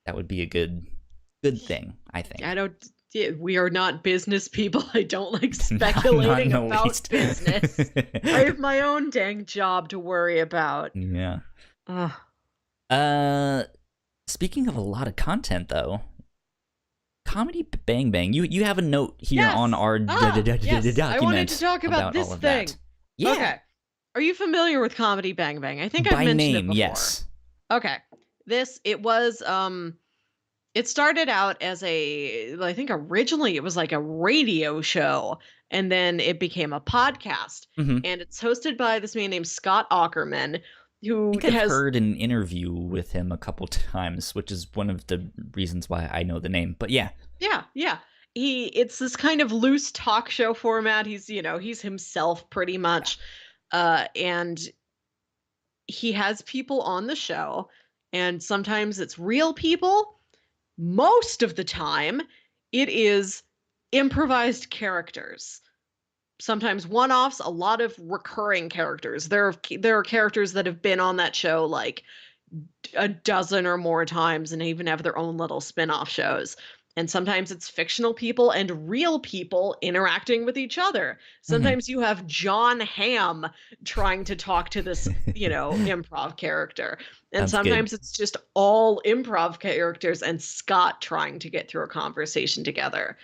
that would be a good thing, I I think. don't yeah, we are not business people. I don't like Not in speculating the about least. business. I have my own dang job to worry about. Yeah. Ugh. Uh, Speaking of a lot of content, though, Comedy Bang Bang. You have a note here on Yes. our Yes. I wanted to document talk about about all this of that. thing. Yeah, Okay. Are you familiar with Comedy Bang Bang? I think I've by mentioned it name, before. yes. Okay. It was it started out as I think originally it was like a radio show, and then it became a podcast. Mm-hmm. I And it's hosted by this man named Scott Ackerman, who think I've has heard an interview with him a couple times, which is one of the reasons why I know the name. But yeah, yeah, yeah. It's this kind of loose talk show format. He's himself pretty much. And he has people on the show, and sometimes it's real people. Most of the time, it is improvised characters. Sometimes one-offs, a lot of recurring characters. There are characters that have been on that show like a dozen or more times and even have their own little spin-off shows. And sometimes it's fictional people and real people interacting with each other. mm-hmm. Sometimes you have John Hamm trying to talk to this, improv character. And Sounds good. sometimes it's just all improv characters and Scott trying to get through a conversation together.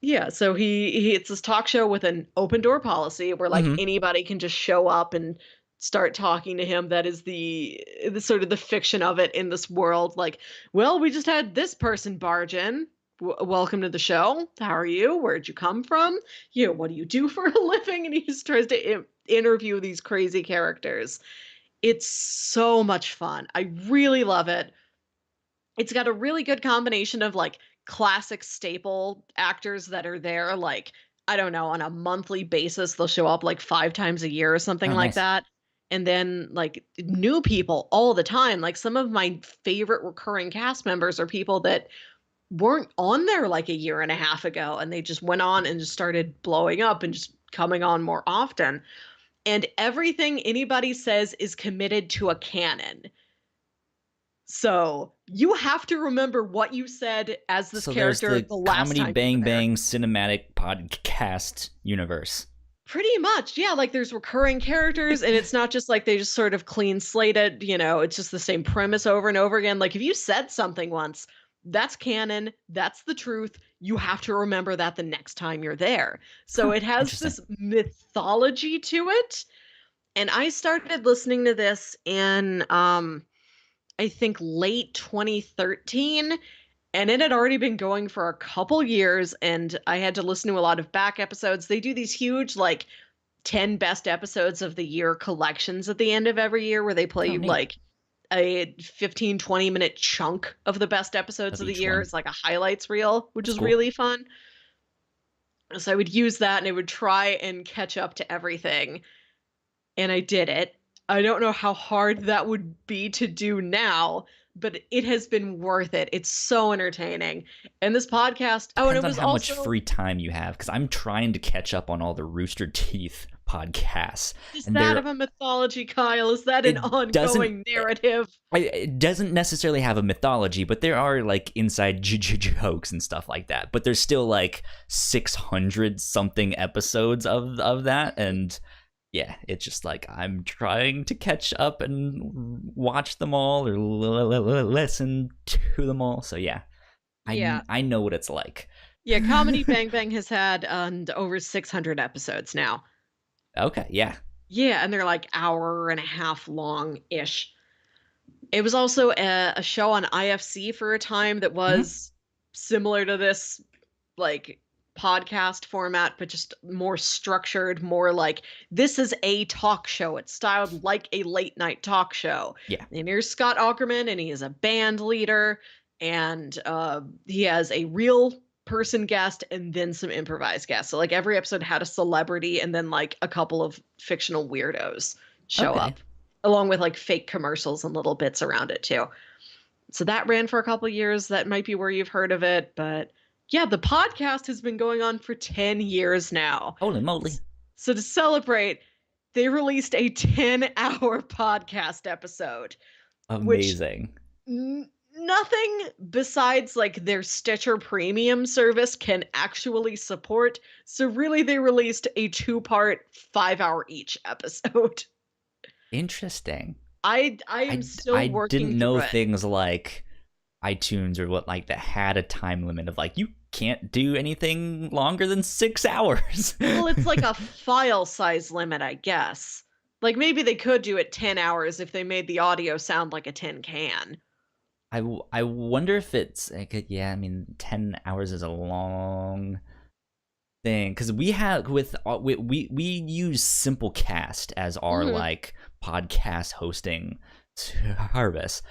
Yeah, so he it's this talk show with an open door policy where like Mm-hmm. anybody can just show up and start talking to him that is the sort of the fiction of it in this world. Like, well, we just had this person barge in. Welcome to the show. How are you? Where'd you come from? You know, what do you do for a living? And he just tries to interview these crazy characters. It's so much fun. I really love it. It's got a really good combination of like classic staple actors that are there, like, I don't know, on a monthly basis. They'll show up like 5 times a year or something Oh, like nice. that. And then like new people all the time. Like some of my favorite recurring cast members are people that weren't on there like a year and a half ago, and they just went on and just started blowing up and just coming on more often. And everything anybody says is committed to a canon. So you have to remember what you said as this So there's character the the last Comedy time you were Bang there. Bang cinematic podcast universe. Pretty much, yeah. Like there's recurring characters, and it's not just like they just sort of clean slated, you know, it's just the same premise over and over again. Like if you said something once, that's canon, that's the truth. You have to remember that the next time you're there. So Huh, it has interesting. this mythology to it. And I started listening to this in I think late 2013, and it had already been going for a couple years, and I had to listen to a lot of back episodes. They do these huge like 10 best episodes of the year collections at the end of every year where they Oh, play neat. like a 15-20 minute chunk of the best episodes Of of the each year. one. It's like a highlights reel, which That's is cool. really fun. So I would use that and I would try and catch up to everything. And I did it. I don't know how hard that would be to do now, but it has been worth it. It's so entertaining. And this podcast, oh, and Depends it on was how much also free time you have, because I'm trying to catch up on all the Rooster Teeth podcasts, is and that of a mythology, Kyle? Is that an it doesn't ongoing narrative? it doesn't necessarily have a mythology, but there are like inside jokes and stuff like that. But there's still like 600 something episodes of that, and yeah, it's just like I'm trying to catch up and watch them all or listen to them all. So yeah, Yeah. I know what it's like. Yeah, Comedy Bang Bang has had over 600 episodes now. Okay, yeah. Yeah, and they're like hour and a half long ish. It was also a show on IFC for a time that Mm-hmm. was similar to this, like podcast format, but just more structured, more like this is a talk show. It's styled like a late night talk show. Yeah. And here's Scott Aukerman, and he is a band leader, and he has a real person guest and then some improvised guests. So like every episode had a celebrity and then like a couple of fictional weirdos show Okay. up, along with like fake commercials and little bits around it too. So that ran for a couple years. That might be where you've heard of it, but yeah, the podcast has been going on for 10 years now. Holy moly. So to celebrate, they released a 10-hour podcast episode, which Amazing. nothing besides like their Stitcher premium service can actually support. So really they released a 2-part 5-hour each episode. Interesting. I am still I working didn't through know it. things like iTunes or what like that had a time limit of like you can't do anything longer than 6 hours. Well, it's like a file size limit, I guess. Like maybe they could do it 10 hours if they made the audio sound like a tin can. I wonder if it's like yeah, I mean 10 hours is a long thing because we have with we use Simplecast as our Mhm. like podcast hosting service,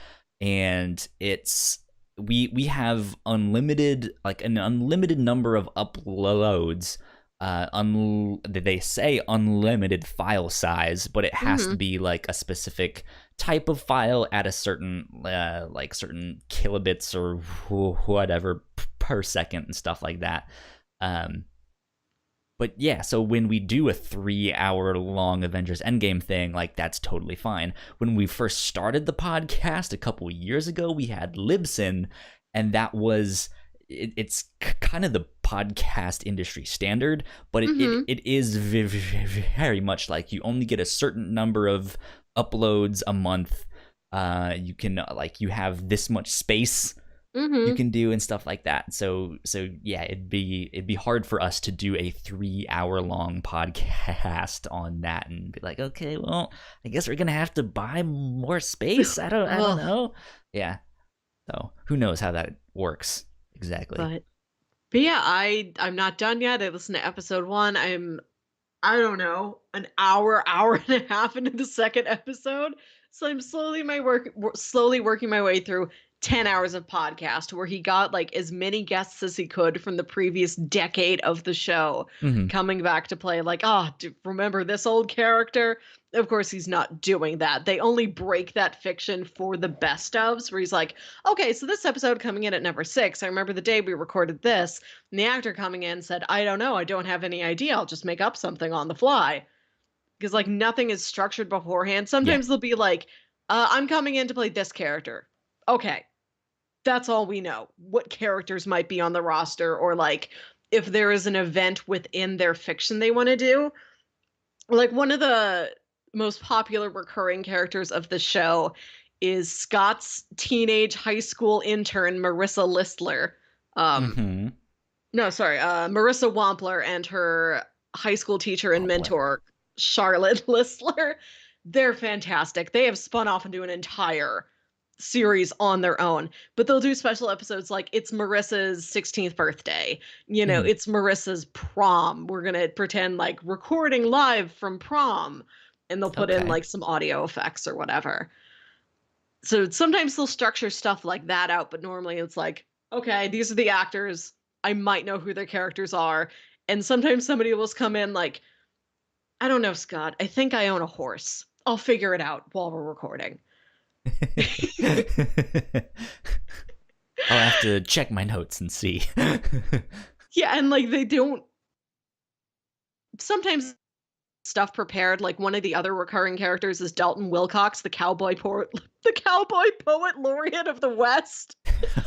and it's we have unlimited like an unlimited number of uploads. They say unlimited file size, but it has to Mhm. be like a specific type of file at a certain like certain kilobits or whatever per second and stuff like that. Um, but yeah, so when we do a 3 hour long Avengers Endgame thing, like that's totally fine. When we first started the podcast a couple years ago, we had Libsyn, and that was it's kind of the podcast industry standard, but Mhm. it is very much like you only get a certain number of uploads a month. You can like you have this much space you Mm-hmm. can do and stuff like that. So yeah, it'd be hard for us to do a 3 hour long podcast on that and be like, okay, well, I guess we're gonna have to buy more space. I don't Ugh. know. Yeah. So who knows how that works exactly. But yeah, I'm not done yet. I listened to episode 1. I don't know, an hour and a half into the second episode. So I'm slowly working my way through 10 hours of podcast where he got like as many guests as he could from the previous decade of the show Hmm. coming back to play like, remember this old character? Of course he's not doing that. They only break that fiction for the best ofs where he's like, okay, so this episode coming in at number 6, I remember the day we recorded this. And the actor coming in said, I don't know. I don't have any idea. I'll just make up something on the fly. Because, like, nothing is structured beforehand. Yeah. Sometimes they'll be like, I'm coming in to play this character. Okay. That's all we know. What characters might be on the roster, or, like, if there is an event within their fiction they want to do. Like, one of the most popular recurring characters of the show is Scott's teenage high school intern, Marissa Listler. Um, Hmm. no, sorry. Marissa Wampler and her high school teacher and Oh boy. mentor, Charlotte Listler. They're fantastic. They have spun off into an entire series on their own, but they'll do special episodes like it's Marissa's 16th birthday. Hmm. It's Marissa's prom. We're going to pretend like recording live from prom, and they'll put in Okay. like some audio effects or whatever. So sometimes they'll structure stuff like that out, but normally it's like, okay, these are the actors. I might know who their characters are. And sometimes somebody will just come in like, I don't know, Scott. I think I own a horse. I'll figure it out while we're recording. I'll have to check my notes and see. Yeah, and like they don't sometimes stuff prepared. Like one of the other recurring characters is Dalton Wilcox, the cowboy poet laureate of the West.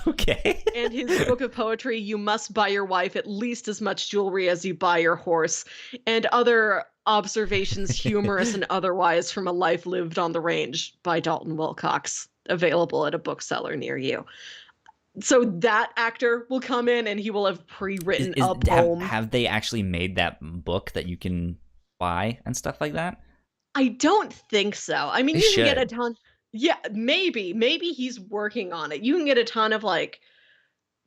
Okay. And his book of poetry, You Must Buy Your Wife at Least as Much Jewelry as You Buy Your Horse, and other observations, humorous and otherwise, from a life lived on the range by Dalton Wilcox, available at a bookseller near you. So that actor will come in and he will have pre-written a poem. Have they actually made that book that you can buy and stuff like that? I don't think so. I mean, They you can get a should. ton. Yeah, maybe he's working on it. You can get a ton of like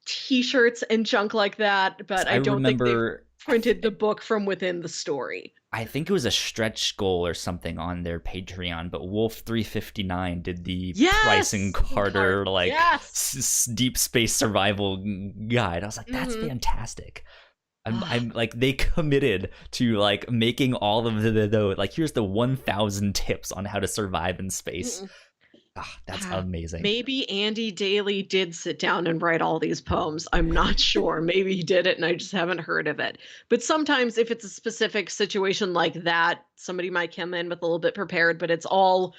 t-shirts and junk like that, but I I don't think they've remember. printed the book from within the story. I think it was a stretch goal or something on their Patreon, but Wolf359 did the Price and Carter like Yes. deep space survival guide. I was like, that's Mhm. fantastic. I'm like, they committed to like making all of the like, here's the 1,000 tips on how to survive in space. Mm-mm. That's amazing. Maybe Andy Daly did sit down and write all these poems. I'm not sure. Maybe he did it and I just haven't heard of it. But sometimes if it's a specific situation like that, somebody might come in with a little bit prepared, but it's all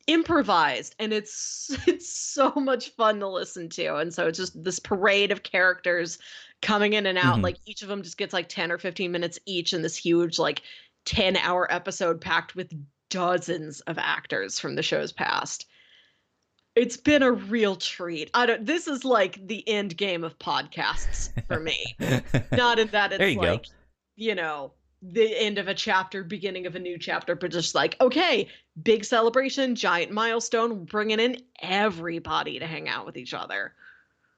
improvised and it's so much fun to listen to. And so it's just this parade of characters coming in and out. Mhm. Like each of them just gets like 10 or 15 minutes each in this huge like 10-hour episode packed with dozens of actors from the show's past. It's been a real treat. This is like the end game of podcasts for me. Not in that There it's you go. like, the end of a chapter, beginning of a new chapter, but just like, okay, big celebration, giant milestone, bringing in everybody to hang out with each other.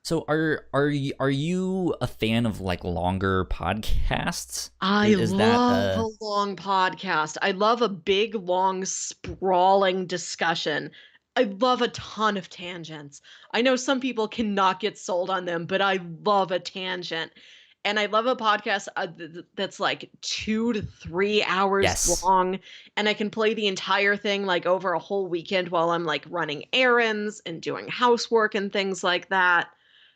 So are you a fan of like longer podcasts? I Is that love a long podcast. I love a big, long, sprawling discussion. I love a ton of tangents. I know some people cannot get sold on them, but I love a tangent. And I love a podcast that's like 2 to 3 hours yes. long. And I can play the entire thing like over a whole weekend while I'm like running errands and doing housework and things like that.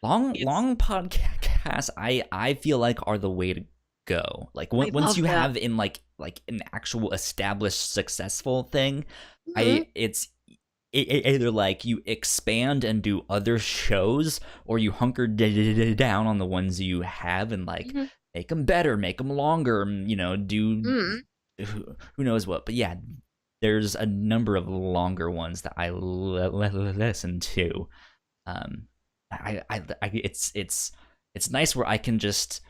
Long podcasts I feel like are the way to go. Like I once love you that. have in like an actual established successful thing, Mhm. it's either like you expand and do other shows, or you hunker down on the ones you have and like Mhm. make them better, make them longer, do Mhm. who knows what. But yeah, there's a number of longer ones that I listen to. it's nice where I can just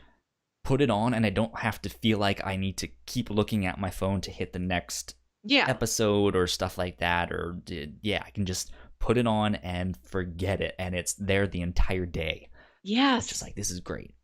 put it on and I don't have to feel like I need to keep looking at my phone to hit the next Yeah. episode or stuff like that. Or yeah, I can just put it on and forget it, and it's there the entire day. It's just Yes. like, this is great.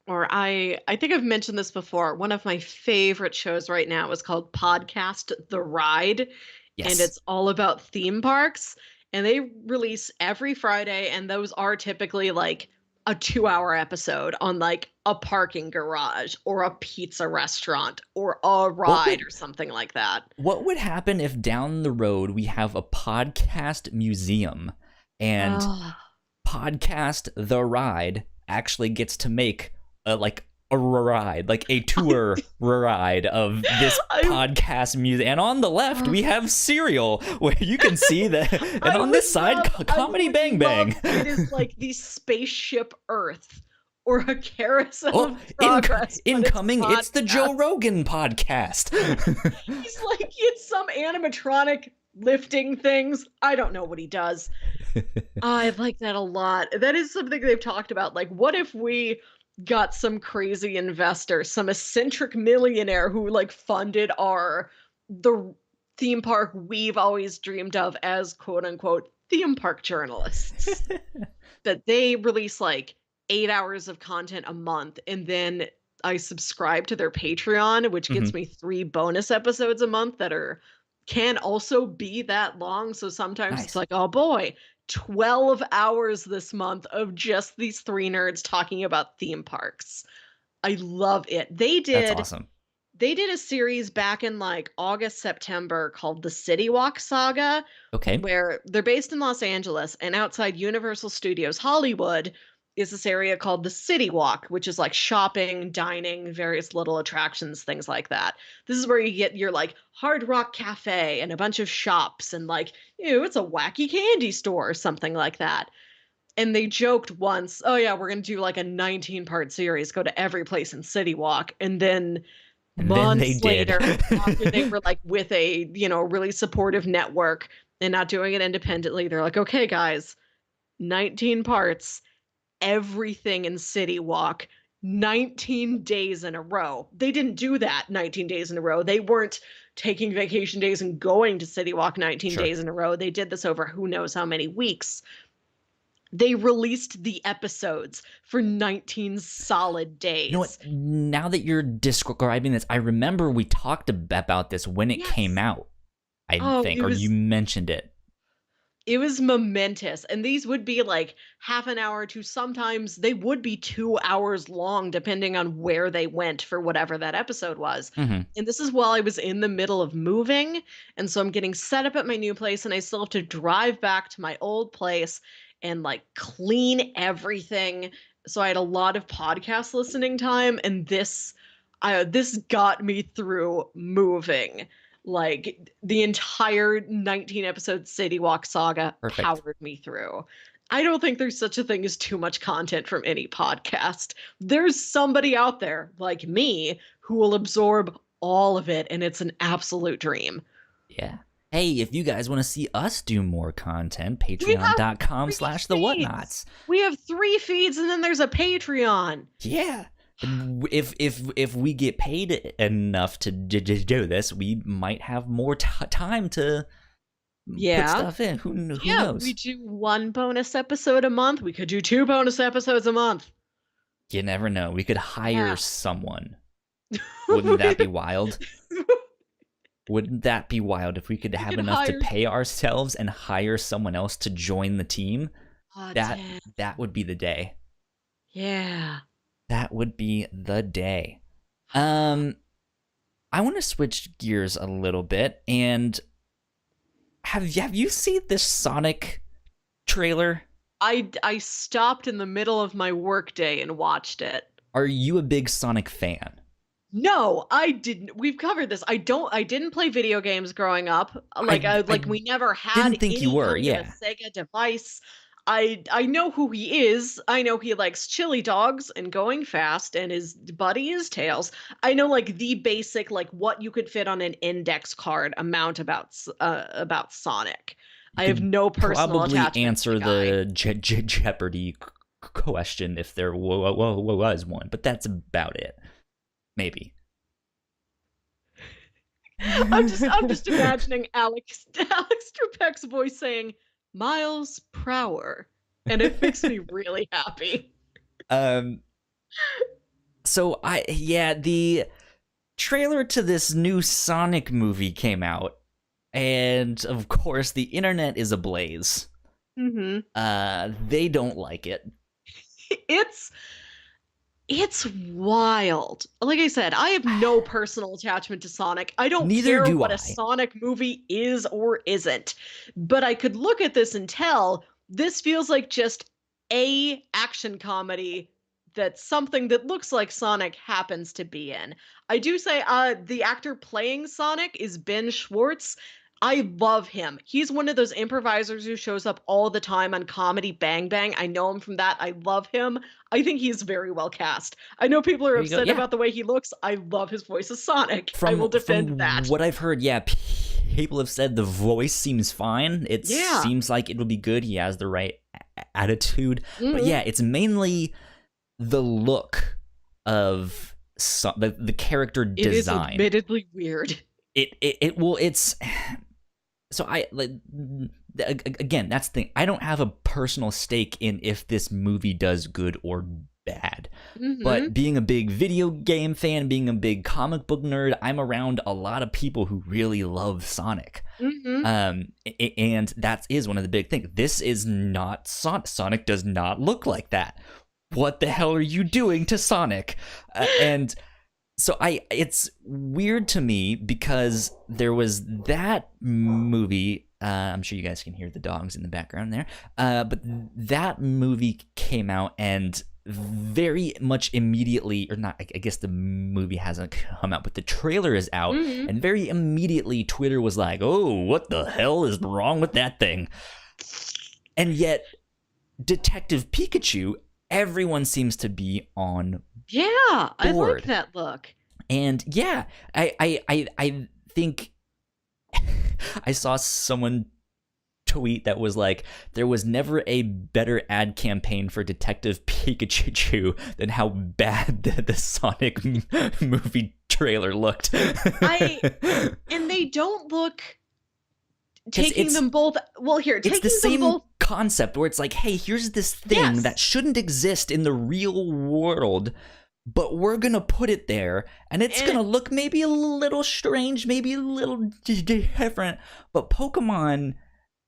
Or I think I've mentioned this before. One of my favorite shows right now is called Podcast The Ride, and Yes. it's all about theme parks. And they release every Friday, and those are typically like a 2-hour episode on like a parking garage or a pizza restaurant or a What ride would or something like that. what would happen if down the road we have a podcast museum and Oh, Podcast The Ride actually gets to make a ride, like a I, tour ride of this I, podcast music. And on the left, we have Serial, where you can see that. And I on would this side, love, I Comedy would Bang love Bang. it is like the spaceship Earth or a carousel Oh, of progress. But incoming, it's the Joe podcast. Rogan podcast. He's like, it's some animatronic lifting things. I don't know what he does. I like that a lot. That is something they've talked about. Like, what if we got some crazy investor, some eccentric millionaire who like funded the theme park we've always dreamed of as quote unquote theme park journalists? That they release like 8 hours of content a month, and then I subscribe to their Patreon, which gets Mhm. me 3 bonus episodes a month that are can also be that long. So sometimes it's Nice. like, oh boy, 12 hours this month of just these three nerds talking about theme parks. I love it. That's awesome. They did a series back in like August, September called the City Walk Saga, Okay. where they're based in Los Angeles, and outside Universal Studios Hollywood is this area called the City Walk, which is like shopping, dining, various little attractions, things like that. This is where you get your like Hard Rock Cafe and a bunch of shops and like, it's a wacky candy store or something like that. And they joked once, oh yeah, we're going to do like a 19-part series, go to every place in City Walk. And then And then they months did. later, after they were like with a, really supportive network and not doing it independently, they're like, okay, guys, 19 parts, everything in City Walk, 19 days in a row. They didn't do that 19 days in a row. They weren't taking vacation days and going to City Walk 19 Sure. days in a row. They did this over who knows how many weeks. They released the episodes for 19 solid You know days. what? Now that you're describing this, I remember we talked about this when it came Yes. out, I Oh, think, or you mentioned it. it was momentous. And these would be like half an hour to sometimes they would be 2 hours long, depending on where they went for whatever that episode was. Hmm. And this is while I was in the middle of moving. And so I'm getting set up at my new place, and I still have to drive back to my old place and like clean everything. So I had a lot of podcast listening time, and this got me through moving. Like the entire 19 episode City Walk saga Perfect. powered me through. I don't think there's such a thing as too much content from any podcast. There's somebody out there like me who will absorb all of it, and it's an absolute dream. Yeah. Hey, if you guys want to see us do more content, We have three patreon.com/the feeds. Whatnauts. We have 3 feeds, and then there's a Patreon. Yeah. And if we get paid enough to do this, we might have more time to Yeah. put stuff in. Who knows? We do 1 bonus episode a month. We could do 2 bonus episodes a month. You never know. We could hire Yeah. someone. Wouldn't that be wild? Wouldn't that be wild if we could have could enough to hire- pay ourselves and hire someone else to join the team? Oh, That damn. that would be the day. Yeah. That would be the day. I want to switch gears a little bit, and have you seen this Sonic trailer? I stopped in the middle of my workday and watched it. Are you a big Sonic fan? No, I didn't. We've covered this. I didn't play video games growing up. Like we never had didn't think you any were, kind yeah. of a Sega device. I know who he is. I know he likes chili dogs and going fast, and his buddy is Tails. I know like the basic like what you could fit on an index card amount about Sonic. You I have could no personal probably attachment to answer the guy. the Jeopardy question if there was one, but that's about it. Maybe. I'm just imagining Alex Trebek's voice saying miles per hour, and it makes me really happy. So the trailer to this new Sonic movie came out, and of course the internet is ablaze. They don't like it. It's wild. Like I said, I have no personal attachment to Sonic. I don't Neither care do what I. a Sonic movie is or isn't. But I could look at this and tell this feels like just a action comedy that something that looks like Sonic happens to be in. I do say the actor playing Sonic is Ben Schwartz. I love him. He's one of those improvisers who shows up all the time on Comedy Bang Bang. I know him from that. I love him. I think he's very well cast. I know people are upset about the way he looks. I love his voice as Sonic. I will defend that. What I've heard, people have said the voice seems fine. It seems like it'll be good. He has the right attitude. But yeah, it's mainly the look of the character design. It is admittedly weird. It's so I like again, that's the thing. I don't have a personal stake in if this movie does good or bad. But being a big video game fan, being a big comic book nerd, I'm around a lot of people who really love Sonic. And that is one of the big things. This is not Sonic. Sonic does not look like that. What the hell are you doing to Sonic? And so it's weird to me because there was that movie. I'm sure you guys can hear the dogs in the background there. But that movie came out and very much immediately, or not, I guess the movie hasn't come out, but the trailer is out, and very immediately Twitter was like, oh, what the hell is wrong with that thing? And yet, Detective Pikachu, everyone seems to be on board. I like that look. And yeah, I think I saw someone tweet that was like, there was never a better ad campaign for Detective Pikachu than how bad the Sonic movie trailer looked. And they don't look taking them both. Well, here, it's the same concept where it's like, hey, here's this thing that shouldn't exist in the real world, but we're gonna put it there, and it's gonna look maybe a little strange, maybe a little different. But Pokemon,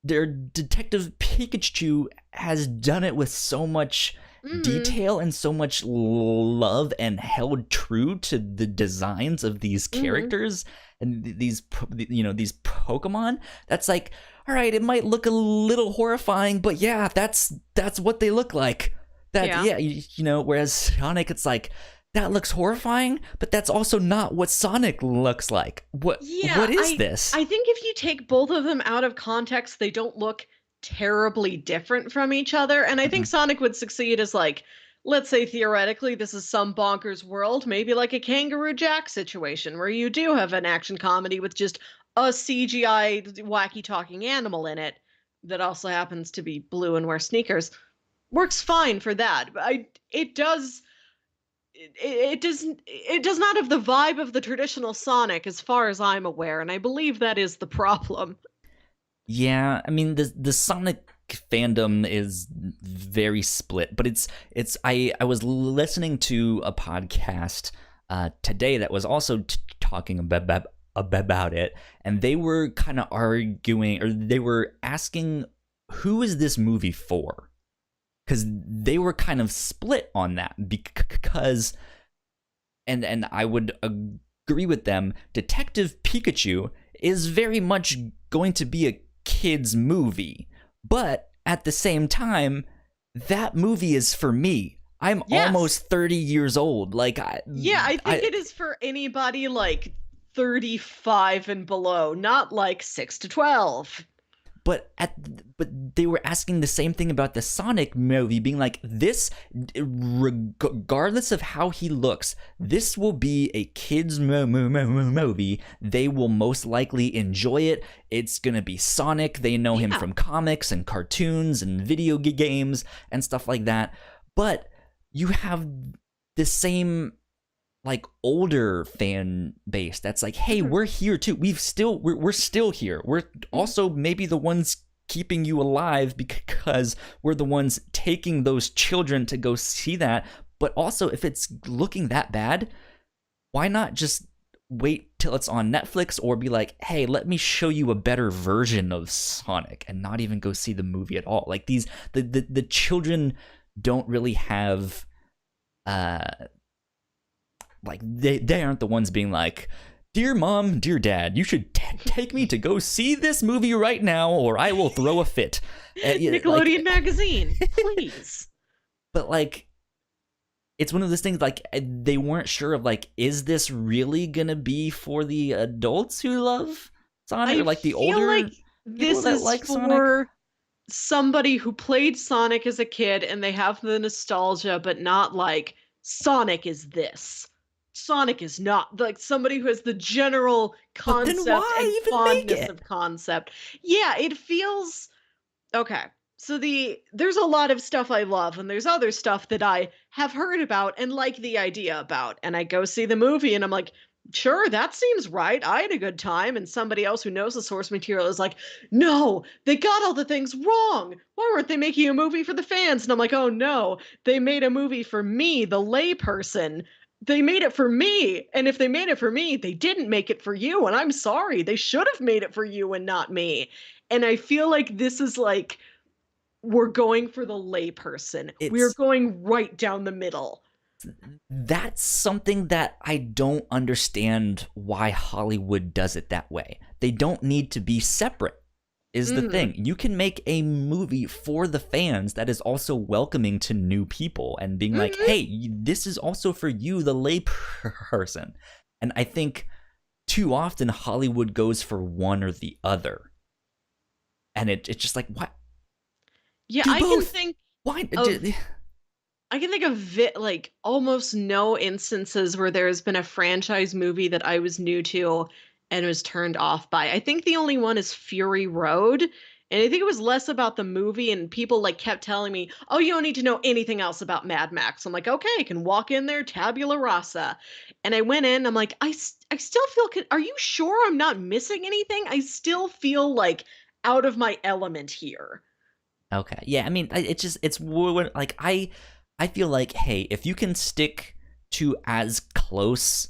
their Detective Pikachu has done it with so much detail and so much love, and held true to the designs of these characters and these Pokemon. That's like, all right, it might look a little horrifying, but yeah, that's what they look like. Whereas Sonic, it's like, that looks horrifying, but that's also not what Sonic looks like. What is this? I think if you take both of them out of context, they don't look terribly different from each other. And I think Sonic would succeed as, like, let's say theoretically this is some bonkers world, maybe like a Kangaroo Jack situation where you do have an action comedy with just a CGI wacky talking animal in it that also happens to be blue and wear sneakers. Works fine for that. It does not have the vibe of the traditional Sonic as far as I'm aware, and I believe that is the problem. Yeah, I mean the Sonic fandom is very split, but I was listening to a podcast today that was also talking about it, and they were kind of arguing, or they were asking, who is this movie for? Because they were kind of split on that, because, and I would agree with them, Detective Pikachu is very much going to be a kid's movie, but at the same time, that movie is for me. I'm almost 30 years old. Like, I think it is for anybody like 35 and below, not like 6 to 12. but they were asking the same thing about the Sonic movie, being like, this, regardless of how he looks, this will be a kids movie. They will most likely enjoy it. It's gonna be Sonic. They know him from comics and cartoons and video games and stuff like that. But you have the same like older fan base that's like, hey, we're here too. We're still here. We're also maybe the ones keeping you alive because we're the ones taking those children to go see that. But also, if it's looking that bad, why not just wait till it's on Netflix, or be like, hey, let me show you a better version of Sonic, and not even go see the movie at all. Like the children don't really have like they aren't the ones being like, dear mom, dear dad, you should take me to go see this movie right now, or I will throw a fit. Nickelodeon magazine, please. But like, it's one of those things, like, they weren't sure of like, is this really gonna be for the adults who love Sonic, or like the older like this is like for Sonic? Somebody who played Sonic as a kid and they have the nostalgia, but not like Sonic is this. Sonic is not, like somebody who has the general concept and fondness of concept. Yeah, it feels okay. So there's a lot of stuff I love, and there's other stuff that I have heard about and like the idea about. And I go see the movie and I'm like, sure, that seems right. I had a good time. And somebody else who knows the source material is like, no, they got all the things wrong. Why weren't they making a movie for the fans? And I'm like, oh no, they made a movie for me, the layperson. They made it for me. And if they made it for me, they didn't make it for you. And I'm sorry. They should have made it for you and not me. And I feel like this is like, we're going for the layperson. We're going right down the middle. That's something that I don't understand why Hollywood does it that way. They don't need to be separate, is the thing. You can make a movie for the fans that is also welcoming to new people and being like, hey, this is also for you, the layperson. And I think too often Hollywood goes for one or the other. And it's just like, what? Yeah, I can think why? I can think of like almost no instances where there has been a franchise movie that I was new to and was turned off by. I think the only one is Fury Road. And I think it was less about the movie, and people like kept telling me, oh, you don't need to know anything else about Mad Max. I'm like, okay, I can walk in there, tabula rasa. And I went in, I'm like, I still feel, are you sure I'm not missing anything? I still feel like out of my element here. Okay. Yeah, I mean, it's like, I feel like, hey, if you can stick to as close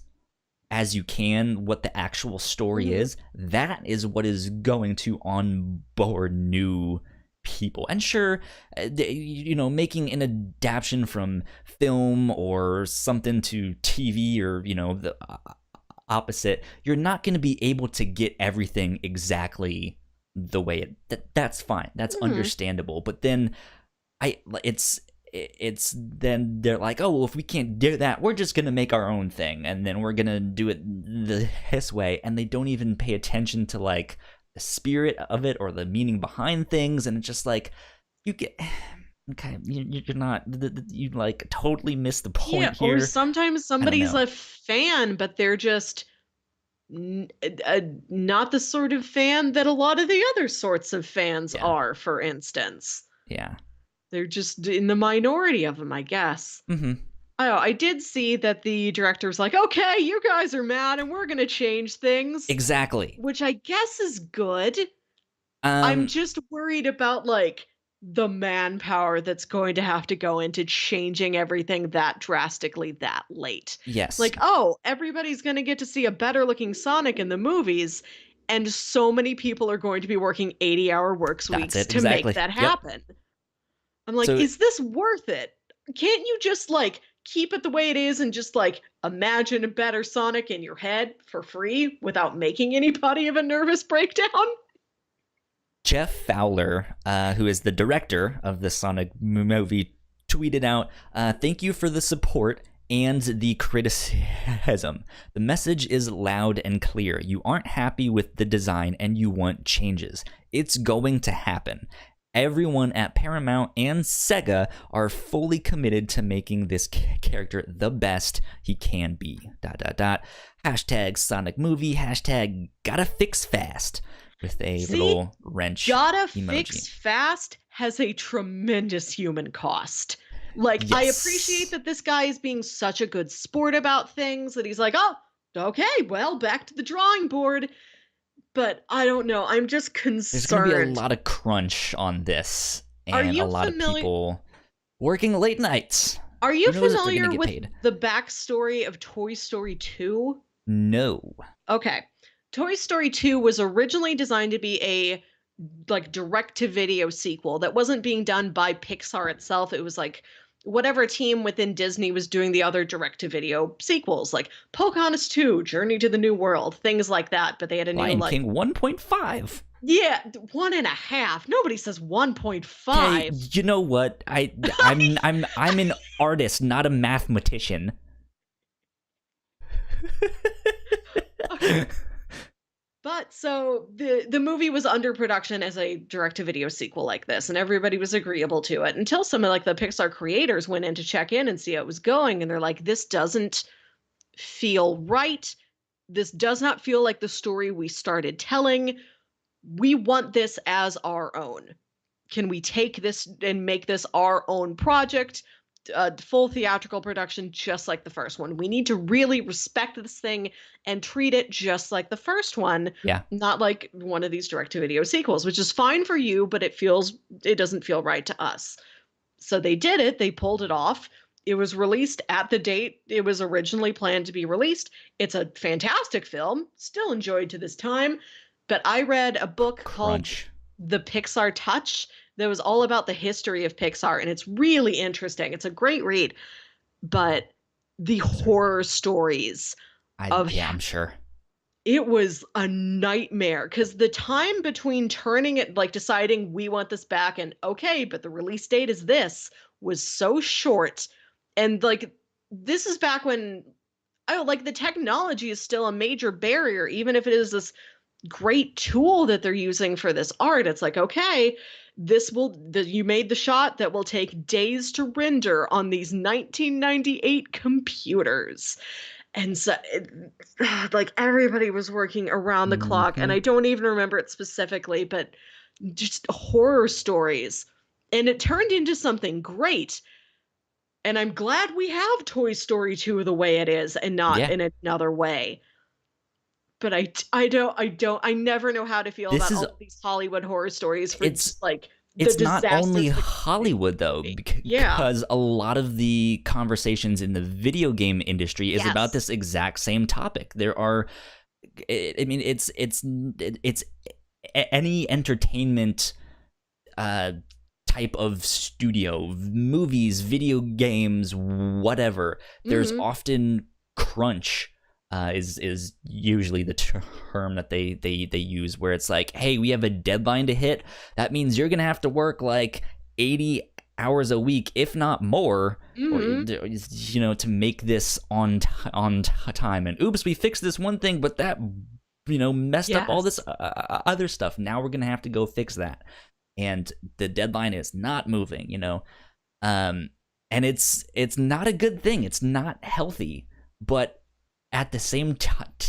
as you can what the actual story is, that is what is going to onboard new people. And sure, making an adaptation from film or something to TV, or, the opposite, you're not going to be able to get everything exactly the way that's fine. That's understandable. But then it's then they're like, oh, well, if we can't do that, we're just gonna make our own thing, and then we're gonna do it this way, and they don't even pay attention to like the spirit of it or the meaning behind things. And it's just like, you get okay, you're not, you like totally miss the point here. Or sometimes somebody's a fan, but they're just not the sort of fan that a lot of the other sorts of fans are, for instance. Yeah. They're just in the minority of them, I guess. I did see that the director's like, okay, you guys are mad and we're going to change things. Exactly. Which I guess is good. I'm just worried about like the manpower that's going to have to go into changing everything that drastically that late. Yes. Like, oh, everybody's going to get to see a better looking Sonic in the movies, and so many people are going to be working 80-hour works weeks to make that happen. Yep. I'm like, is this worth it? Can't you just like keep it the way it is and just like imagine a better Sonic in your head for free without making anybody have a nervous breakdown? Jeff Fowler, who is the director of the Sonic movie, tweeted out, thank you for the support and the criticism. The message is loud and clear. You aren't happy with the design and you want changes. It's going to happen. Everyone at Paramount and Sega are fully committed to making this character the best he can be. ... Hashtag Sonic movie. Hashtag gotta fix fast. With a little wrench gotta emoji. Fix fast has a tremendous human cost. Like, Yes. I appreciate that this guy is being such a good sport about things, that he's like, oh, okay, well, back to the drawing board. But I don't know. I'm just concerned. There's going to be a lot of crunch on this, and a lot of people working late nights. Are you familiar with the backstory of Toy Story 2? No. Okay. Toy Story 2 was originally designed to be a direct-to-video sequel that wasn't being done by Pixar itself. It was like whatever team within Disney was doing the other direct-to-video sequels, like Pocahontas 2, Journey to the New World, things like that. But they had a Lion new King 1.5. Yeah, 1.5. Nobody says 1.5. Hey, you know what? I'm an artist, not a mathematician. But so the movie was under production as a direct-to-video sequel like this, and everybody was agreeable to it until some of the Pixar creators went in to check in and see how it was going, and they're like, this doesn't feel right. This does not feel like the story we started telling. We want this as our own. Can we take this and make this our own project? Full theatrical production, just like the first one. We need to really respect this thing and treat it just like the first one. Yeah. Not like one of these direct-to-video sequels, which is fine for you, but it doesn't feel right to us. So they did it. They pulled it off. It was released at the date it was originally planned to be released. It's a fantastic film, still enjoyed to this time. But I read a book called The Pixar Touch that was all about the history of Pixar, and it's really interesting. It's a great read. But the horror stories I'm sure. It was a nightmare, because the time between turning it, deciding we want this back and okay, but the release date is this, was so short. And this is back when the technology is still a major barrier, even if it is this great tool that they're using for this art. It's like, okay, you made the shot that will take days to render on these 1998 computers. And so everybody was working around the clock, and I don't even remember it specifically, but just horror stories. And it turned into something great. And I'm glad we have Toy Story 2 the way it is and not in another way. But I never know how to feel about all of these Hollywood horror stories. It's not only Hollywood, though, because a lot of the conversations in the video game industry is about this exact same topic. There are, it's any entertainment type of studio, movies, video games, whatever. There's often crunch. Is usually the term that they use, where it's like, hey, we have a deadline to hit. That means you're gonna have to work 80 hours a week, if not more, or, to make this on time. And oops, we fixed this one thing, but that messed up all this other stuff. Now we're gonna have to go fix that, and the deadline is not moving. And it's not a good thing. It's not healthy, but at the same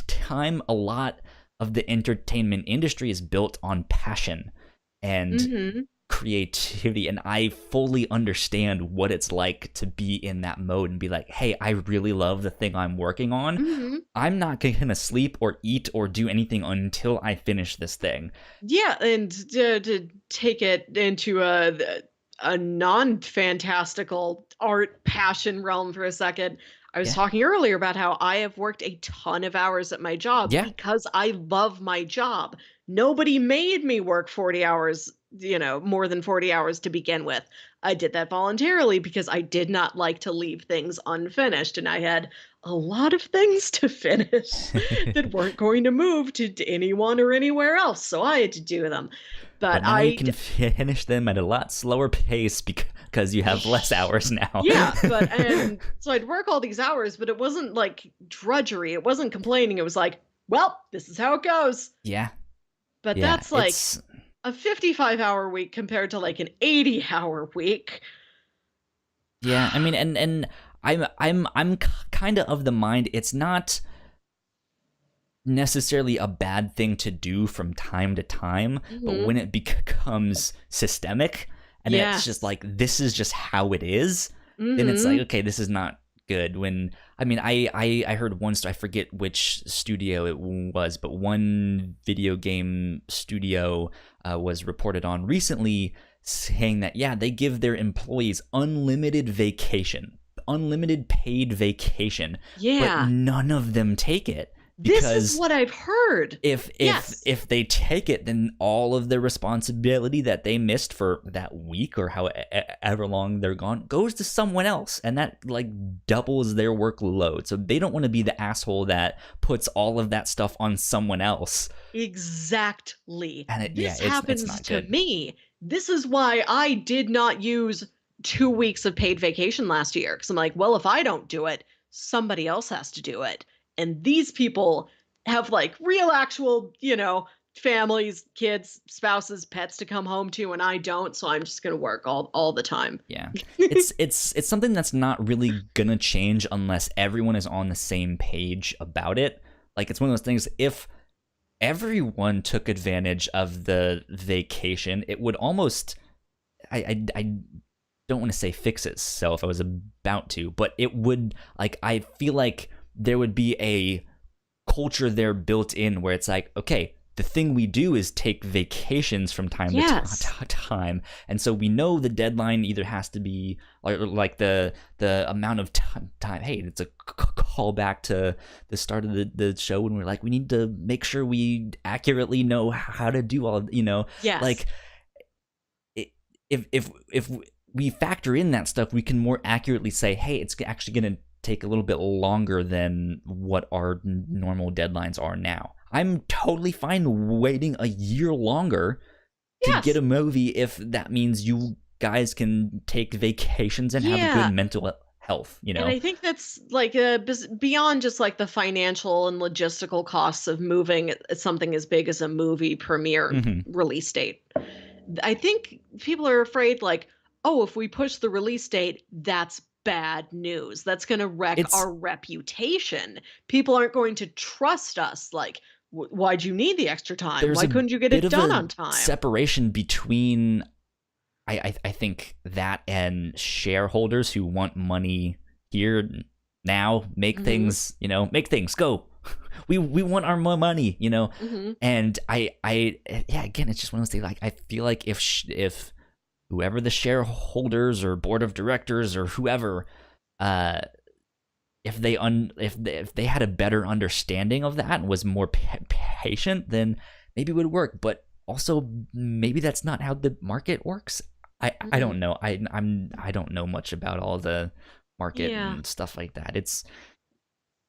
time, a lot of the entertainment industry is built on passion and creativity, and I fully understand what it's like to be in that mode and be like, hey, I really love the thing I'm working on. I'm not gonna sleep or eat or do anything until I finish this thing. Yeah, and to take it into a non-fantastical art passion realm for a second, I was talking earlier about how I have worked a ton of hours at my job because I love my job. Nobody made me work 40 hours more than 40 hours to begin with. I did that voluntarily because I did not like to leave things unfinished, and I had a lot of things to finish that weren't going to move to anyone or anywhere else, so I had to do them. But But now you can finish them at a lot slower pace because you have less hours now. Yeah, and so I'd work all these hours, but it wasn't like drudgery. It wasn't complaining. It was like, well, this is how it goes. Yeah. But Yeah, that's like a 55-hour week compared to like an 80-hour week. Yeah, I mean, and I'm kind of the mind it's not necessarily a bad thing to do from time to time, but when it becomes systemic and it's just like this is just how it is, then it's like, okay, this is not good. When I heard once, I forget which studio it was, but one video game studio was reported on recently saying that they give their employees unlimited paid vacation, but none of them take it. Because this is what I've heard. If they take it, then all of the responsibility that they missed for that week or however long they're gone goes to someone else, and that like doubles their workload. So they don't want to be the asshole that puts all of that stuff on someone else. Exactly. And this it's happens not to good. me. This is why I did not use 2 weeks of paid vacation last year, because I'm like, well, if I don't do it, somebody else has to do it. And these people have like real actual, families, kids, spouses, pets to come home to, and I don't. So I'm just going to work all the time. Yeah. It's something that's not really going to change unless everyone is on the same page about it. Like, it's one of those things, if everyone took advantage of the vacation, it would almost, I don't want to say fix itself. I was about to, but it would, like, I feel like there would be a culture there built in where it's like, okay, the thing we do is take vacations from time to time, and so we know the deadline either has to be like the amount of time. Hey, it's a callback to the start of the show when we're like, we need to make sure we accurately know how to do all, like if we factor in that stuff, we can more accurately say, hey, it's actually going to take a little bit longer than what our normal deadlines are now. I'm totally fine waiting a year longer to get a movie if that means you guys can take vacations and have a good mental health, And I think that's like beyond just like the financial and logistical costs of moving something as big as a movie premiere release date. I think people are afraid like, oh, if we push the release date, that's bad news. That's going to wreck our reputation. People aren't going to trust us. Like, why'd you need the extra time? Why couldn't you get it done on time? Separation between, I think, that and shareholders who want money here now. Make things, make things go. We want our money, And again, it's just one of those things. Like, I feel like if whoever the shareholders or board of directors or whoever, if they had a better understanding of that and was more patient, then maybe it would work. But also, maybe that's not how the market works. I don't know. I don't know much about all the market and stuff like that. It's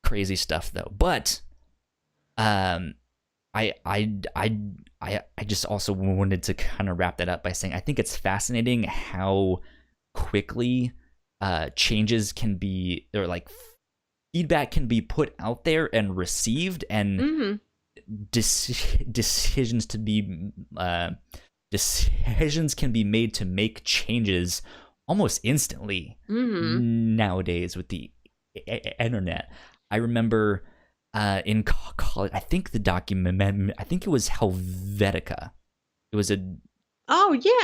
crazy stuff though. But I just also wanted to kind of wrap that up by saying I think it's fascinating how quickly changes can be, or like feedback can be put out there and received, and decisions can be made to make changes almost instantly nowadays with the internet. I remember in college, I think the document, I think it was Helvetica. It was a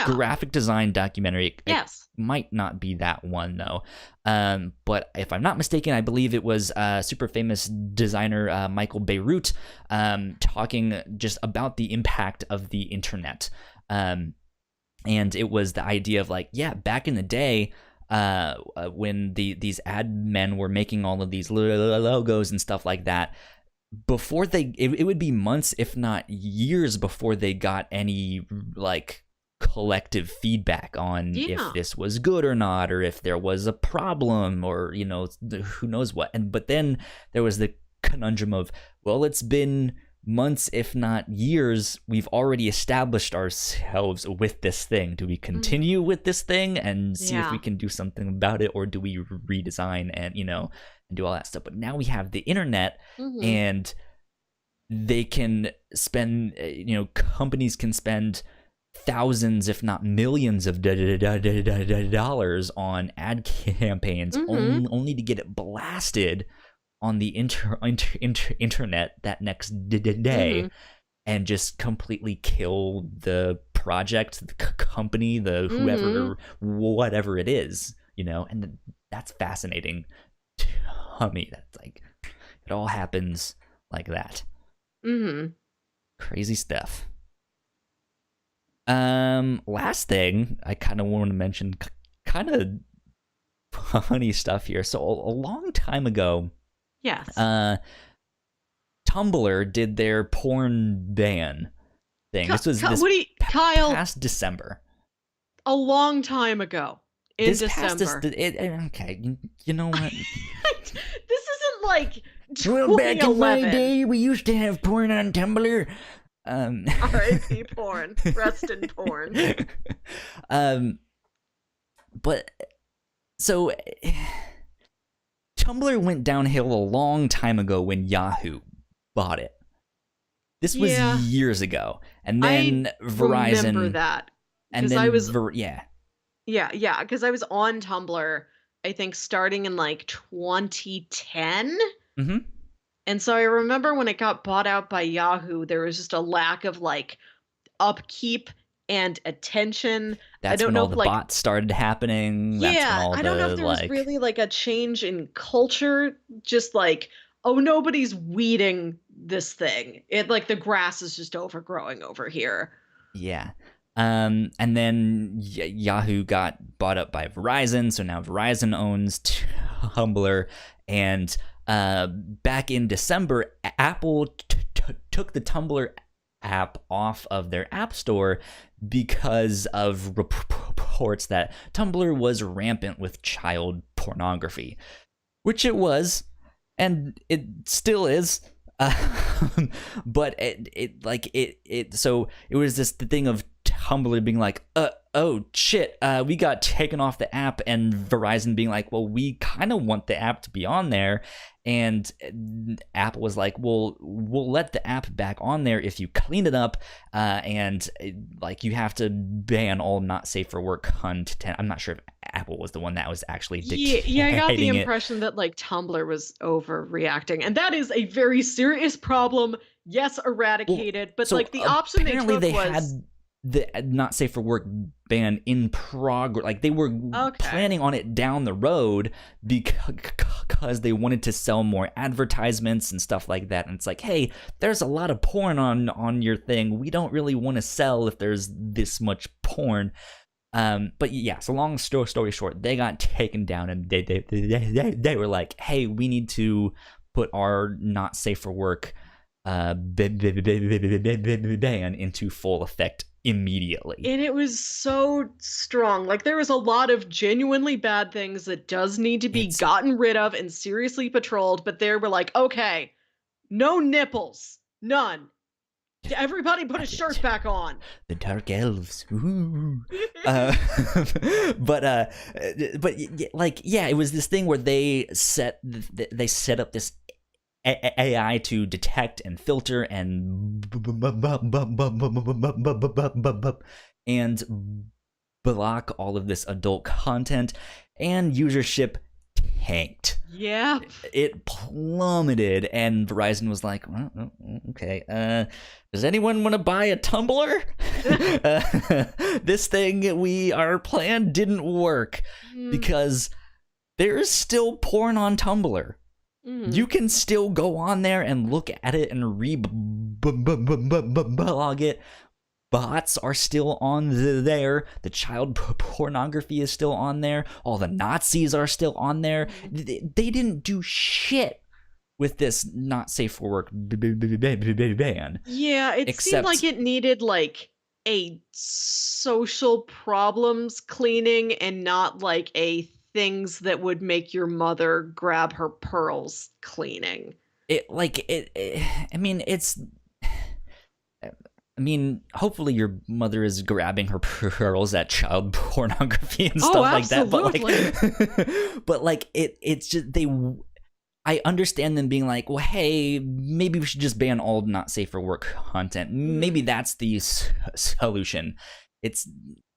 graphic design documentary. Yes. It might not be that one though. But if I'm not mistaken, I believe it was super famous designer Michael Beirut talking just about the impact of the internet. And it was the idea of like, back in the day, when these ad men were making all of these logos and stuff like that, before it would be months, if not years, before they got any like collective feedback on if this was good or not, or if there was a problem, or who knows what. But then there was the conundrum of, well, it's been months, if not years, we've already established ourselves with this thing. Do we continue with this thing and see if we can do something about it, or do we redesign and and do all that stuff? But now we have the internet, and they can spend companies can spend thousands, if not millions of dollars on ad campaigns, only to get it blasted on the internet that next day, and just completely kill the project, the company, the whoever, whatever it is, and that's fascinating to me. That's like, it all happens like that. Crazy stuff. Last thing I kind of want to mention, kind of funny stuff here. So a long time ago, Tumblr did their porn ban thing. This was past December. A long time ago in December. Okay, you know what? This isn't like 2011. Well, back in my day, we used to have porn on Tumblr. R.I.P. porn. Rest in porn. But so Tumblr went downhill a long time ago when Yahoo bought it. This was years ago, and then Verizon. I remember that, and then because I was on Tumblr, I think, starting in like 2010. And so I remember when it got bought out by Yahoo, there was just a lack of like upkeep and attention. That's when all the bots started happening. I don't know if there was really like a change in culture. Just like, oh, nobody's weeding this thing. It like the grass is just overgrowing over here. Yeah. And then Yahoo got bought up by Verizon, so now Verizon owns Tumblr. And back in December, Apple took the Tumblr app off of their app store because of reports that Tumblr was rampant with child pornography, which it was, and it still is. But so it was this thing of Tumblr being like, oh shit, we got taken off the app, and Verizon being like, well, we kind of want the app to be on there, and Apple was like, well, we'll let the app back on there if you clean it up, and like you have to ban all not safe for work content. I'm not sure if Apple was the one that was actually dictating I got the impression that like Tumblr was overreacting, and that is a very serious problem. Yes, eradicated, but so like the option they took was the not safe for work ban in progress. Like they were planning on it down the road because they wanted to sell more advertisements and stuff like that. And it's like, hey, there's a lot of porn on your thing. We don't really want to sell if there's this much porn. But yeah, so long story short, they got taken down, and they were like, hey, we need to put our not safe for work ban into full effect immediately. And it was so strong. Like there was a lot of genuinely bad things that does need to be gotten rid of and seriously patrolled, but they were like, okay, no nipples, none. Everybody put a shirt back on. The dark elves. But like, yeah, it was this thing where they set up this AI to detect and filter and block all of this adult content, and usership tanked. Yeah. It plummeted, and Verizon was like, well, okay, does anyone want to buy a Tumblr? This thing our plan didn't work because there's still porn on Tumblr. You can still go on there and look at it and reblog it. Bots are still on there. The child pornography is still on there. All the Nazis are still on there. They didn't do shit with this not safe for work ban. Yeah, it seemed like it needed like a social problems cleaning and not like a things that would make your mother grab her pearls cleaning. I mean, hopefully your mother is grabbing her pearls at child pornography and stuff like that. But like, it's just I understand them being like, well, hey, maybe we should just ban all not safe for work content. Maybe that's the solution. It's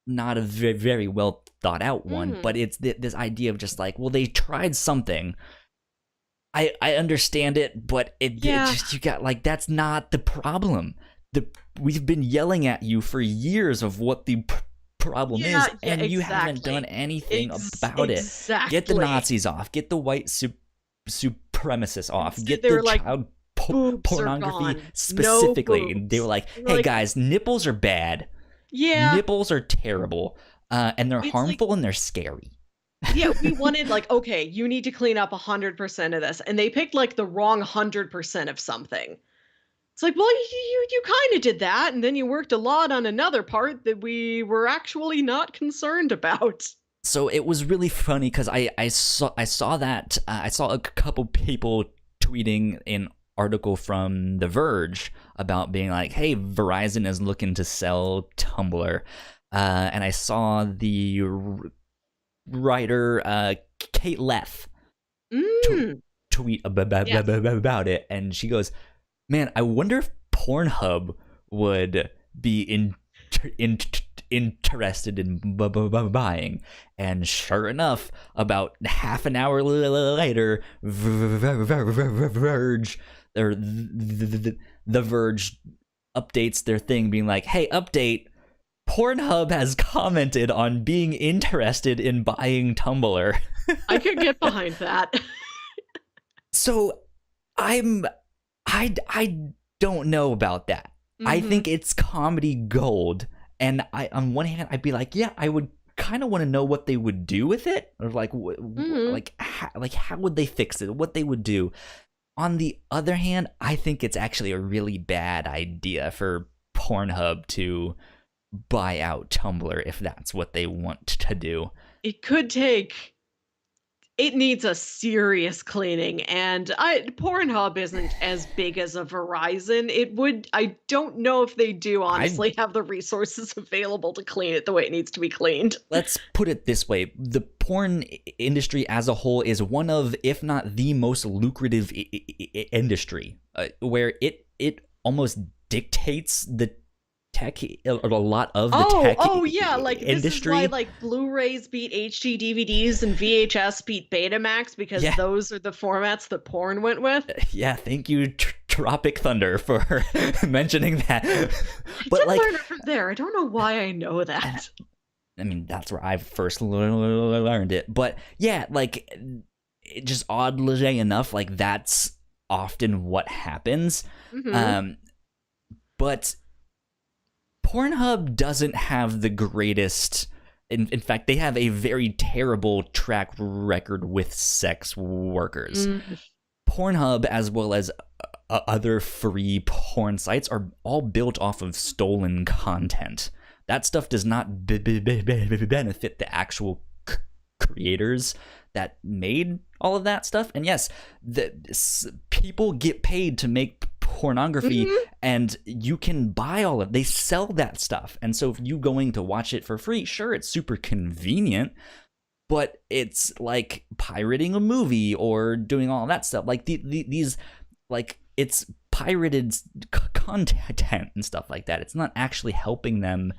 not a very, very well thought out one, but it's this idea of just like, well, they tried something. I understand it, but it just, you got like, that's not the problem. We've been yelling at you for years of what the problem is, and you haven't done anything about it. Get the Nazis off. Get the white supremacists off. Get the child pornography specifically. No, they were like, hey guys, nipples are bad. Yeah. Nipples are terrible. And they're harmful and they're scary. Yeah, we wanted like, okay, you need to clean up 100% of this. And they picked like the wrong 100% of something. It's like, well, you kind of did that, and then you worked a lot on another part that we were actually not concerned about. So it was really funny because I saw that I saw a couple people tweeting an article from The Verge about being like, hey, Verizon is looking to sell Tumblr, and I saw the writer Kate Leff tweet about it, and she goes, man, I wonder if Pornhub would be interested in buying. And sure enough, about half an hour later, Verge, or The Verge updates their thing being like, hey, update, Pornhub has commented on being interested in buying Tumblr. I could get behind that. So I don't know about that. I think it's comedy gold, and on one hand I'd be like, yeah, I would kind of want to know what they would do with it, or like how would they fix it, what they would do. On the other hand, I think it's actually a really bad idea for Pornhub to buy out Tumblr if that's what they want to do. It needs a serious cleaning, and Pornhub isn't as big as a Verizon. I don't know if they do honestly have the resources available to clean it the way it needs to be cleaned. Let's put it this way. The porn industry as a whole is one of, if not the most lucrative industry, where it almost dictates the tech, or a lot of the tech like industry. This is why like Blu-rays beat HD DVDs and VHS beat Betamax, because those are the formats that porn went with. Yeah, thank you, Tropic Thunder, for mentioning that. But I did learn it from there. I don't know why I know that. I mean, that's where I first learned it. But yeah, like, just oddly enough, like, that's often what happens. But Pornhub doesn't have the greatest. In fact, they have a very terrible track record with sex workers. Pornhub, as well as other free porn sites, are all built off of stolen content. That stuff does not benefit the actual creators that made all of that stuff. And yes, people get paid to make pornography, and you can buy all of it. They sell that stuff. And so if you going to watch it for free, sure, it's super convenient, but it's like pirating a movie or doing all that stuff. Like these, like, it's pirated content and stuff like that. It's not actually helping them.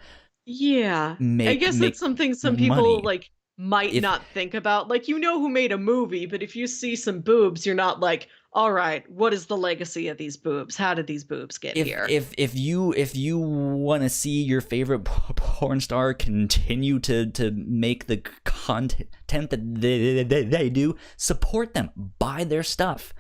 Yeah, I guess it's something some people like might not think about. Like, you know who made a movie, but if you see some boobs, you're not like, all right, what is the legacy of these boobs? How did these boobs get here? If you want to see your favorite porn star continue to make the content that they do, support them, buy their stuff.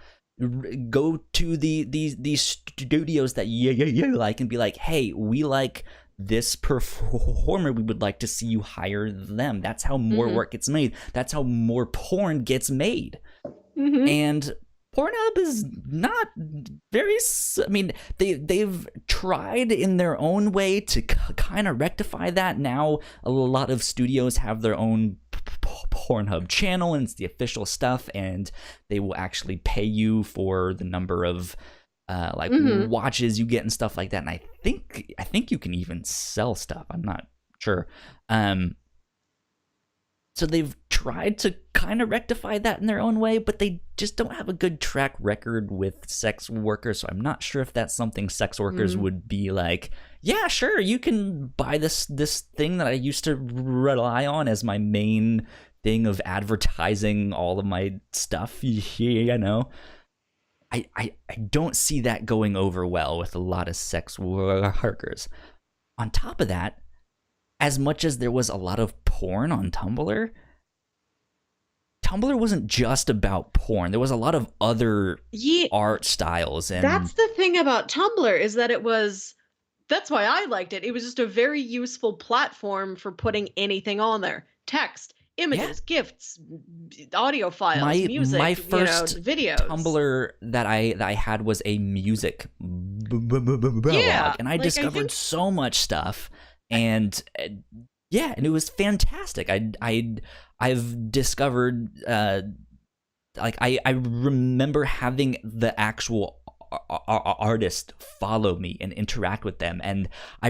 Go to these studios that you like and be like, hey, we like this performer, we would like to see you hire them. That's how more work gets made. That's how more porn gets made. And Pornhub is not very. I mean, they've tried in their own way to kind of rectify that. Now, a lot of studios have their own Pornhub channel, and it's the official stuff, and they will actually pay you for the number of watches you get and stuff like that. And I think you can even sell stuff. I'm not sure. So they've tried to kind of rectify that in their own way, but they just don't have a good track record with sex workers. So I'm not sure if that's something sex workers would be like, yeah, sure, you can buy this thing that I used to rely on as my main thing of advertising all of my stuff. You know, I don't see that going over well with a lot of sex workers. On top of that, as much as there was a lot of porn on Tumblr, Tumblr wasn't just about porn. There was a lot of other art styles. And that's the thing about Tumblr, is that that's why I liked it. It was just a very useful platform for putting anything on there. Text, images, gifts, audio files, music, my first videos. Tumblr that I had was a music blog, and I discovered so much stuff. And and it was fantastic. I've discovered I remember having the actual artist follow me and interact with them, and I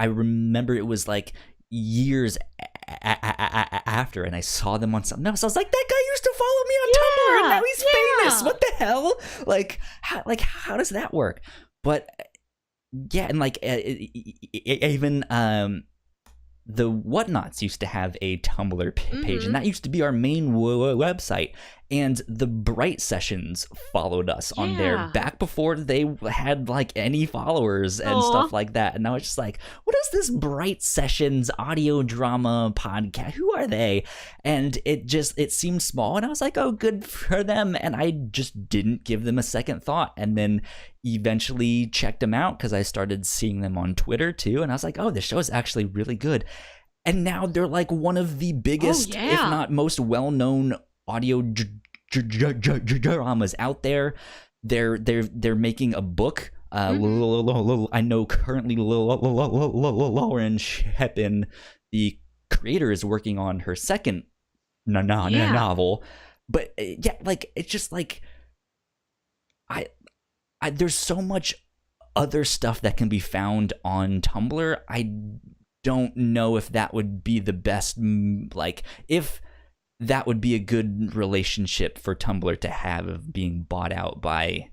remember it was like years after, and I saw them on something else. I was like, that guy used to follow me on Tumblr, and now he's famous. What the hell? How does that work? But yeah, and even the Whatnauts used to have a Tumblr page, and that used to be our main website. And the Bright Sessions followed us on there back before they had any followers and stuff like that. And I was just like, what is this Bright Sessions audio drama podcast? Who are they? And it seemed small, and I was like, oh, good for them. And I just didn't give them a second thought. And then eventually checked them out because I started seeing them on Twitter too. And I was like, oh, this show is actually really good. And now they're one of the biggest, if not most well-known audio dramas out there. They're making a book. I know currently Lauren Shepin, the creator, is working on her second novel. But it's just there's so much other stuff that can be found on Tumblr. I don't know if that would be the best, if that would be a good relationship for Tumblr to have, of being bought out by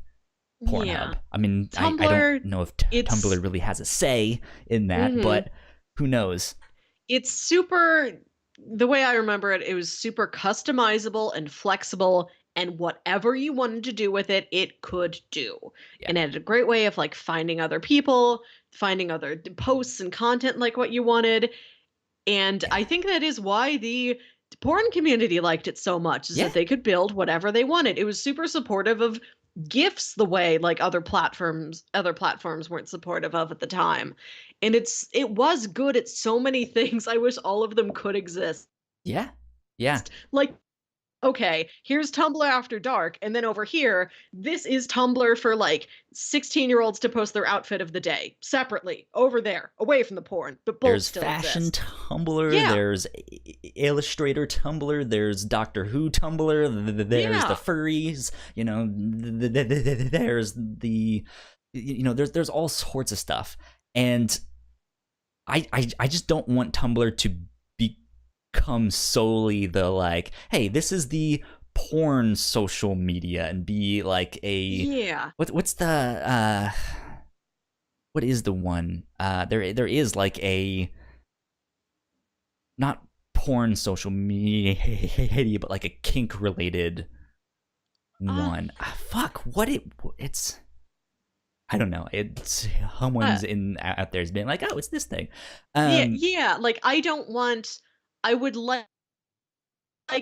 Pornhub. Yeah. I mean, I don't know if Tumblr really has a say in that, but who knows? It's super, the way I remember it, it was super customizable and flexible, and whatever you wanted to do with it, it could do. Yeah. And it had a great way of finding other people, finding other posts and content like what you wanted. And I think that is why the porn community liked it so much, is that they could build whatever they wanted. It was super supportive of GIFs the way other platforms weren't supportive of at the time. And it was good at so many things. I wish all of them could exist. Yeah. Okay, here's Tumblr After Dark, and then over here, this is Tumblr for 16-year-olds to post their outfit of the day separately over there, away from the porn. But both there's still fashion exist. Tumblr, there's Illustrator Tumblr, there's Doctor Who Tumblr, there's the furries, there's there's all sorts of stuff, and I just don't want Tumblr to become solely the hey, this is the porn social media, and be what's the what is the one there is a not porn social media but a kink related one. It's I don't know. It's someone's out there's been oh, it's this thing. I would like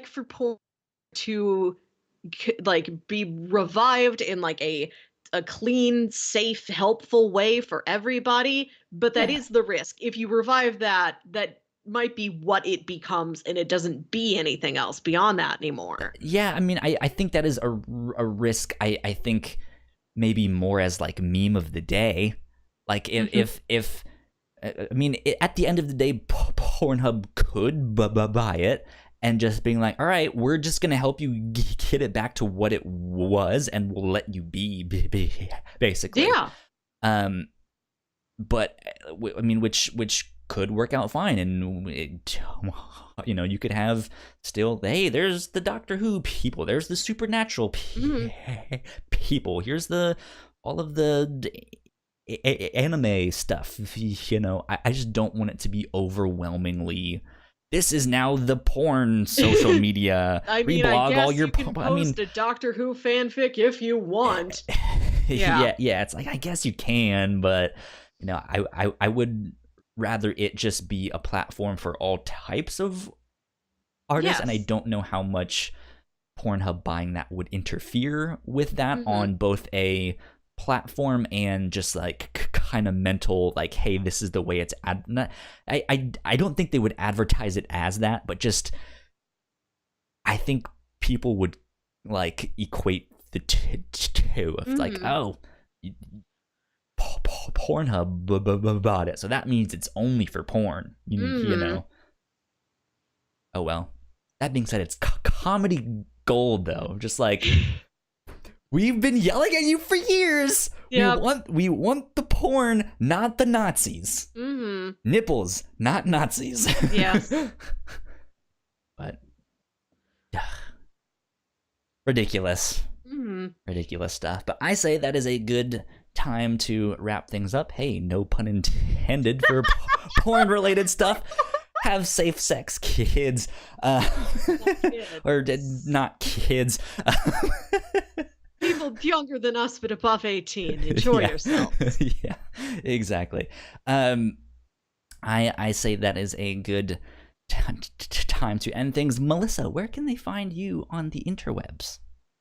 for porn to be revived in a clean, safe, helpful way for everybody, but that is the risk. If you revive that might be what it becomes, and it doesn't be anything else beyond that anymore. Yeah, I mean, I think that is a risk. I think maybe more as like meme of the day. Like if I mean, at the end of the day, Pornhub could buy it and just being like, all right, we're just going to help you get it back to what it was, and we'll let you be basically. Yeah. But I mean, which could work out fine, and it, you know, you could have still, hey, there's the Doctor Who people, there's the Supernatural people, here's all of the anime stuff, you know. I just don't want it to be overwhelmingly, this is now the porn social media. I mean, reblog I guess all your you can post a Doctor Who fanfic if you want. Yeah, it's like, I guess you can, but you know, I would rather it just be a platform for all types of artists, and I don't know how much Pornhub buying that would interfere with that on both a platform and just like kind of mental, like, hey, this is the way it's I don't think they would advertise it as that, but just I think people would like equate the two of like, oh, Pornhub bought it, so that means it's only for porn, you know. Oh well. That being said, it's comedy gold though. Just like, we've been yelling at you for years. Yep. We want the porn, not the Nazis. Nipples, not Nazis. Yes. But ridiculous. Ridiculous stuff. But I say that is a good time to wrap things up. Hey, no pun intended for porn related stuff. Have safe sex, kids. Or not kids. People younger than us but above 18. Enjoy yourselves. Yeah, exactly. I say that is a good time to end things. Melissa, where can they find you on the interwebs?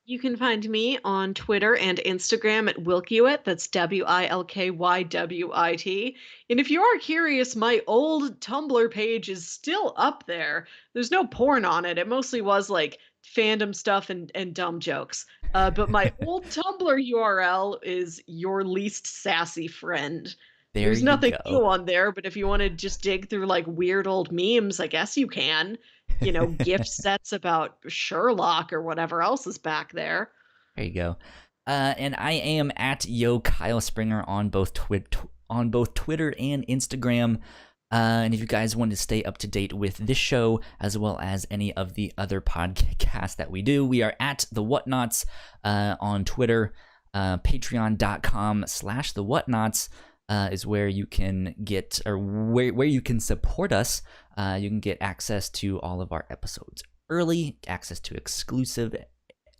You can find me on Twitter and Instagram at Wilkywit. That's WILKYWIT. And if you are curious, my old Tumblr page is still up there. There's no porn on it. It mostly was like fandom stuff and dumb jokes. But my old Tumblr URL is your least sassy friend. There's nothing new on there, but if you want to just dig through like weird old memes, I guess you can. You know, gift sets about Sherlock or whatever else is back there. There you go. And I am at Yo Kyle Springer on both Twitter and Instagram. And if you guys want to stay up to date with this show as well as any of the other podcasts that we do, we are at the Whatnauts on Twitter. Patreon.com/the Whatnauts is where you can get, or where you can support us. You can get access to all of our episodes early, access to exclusive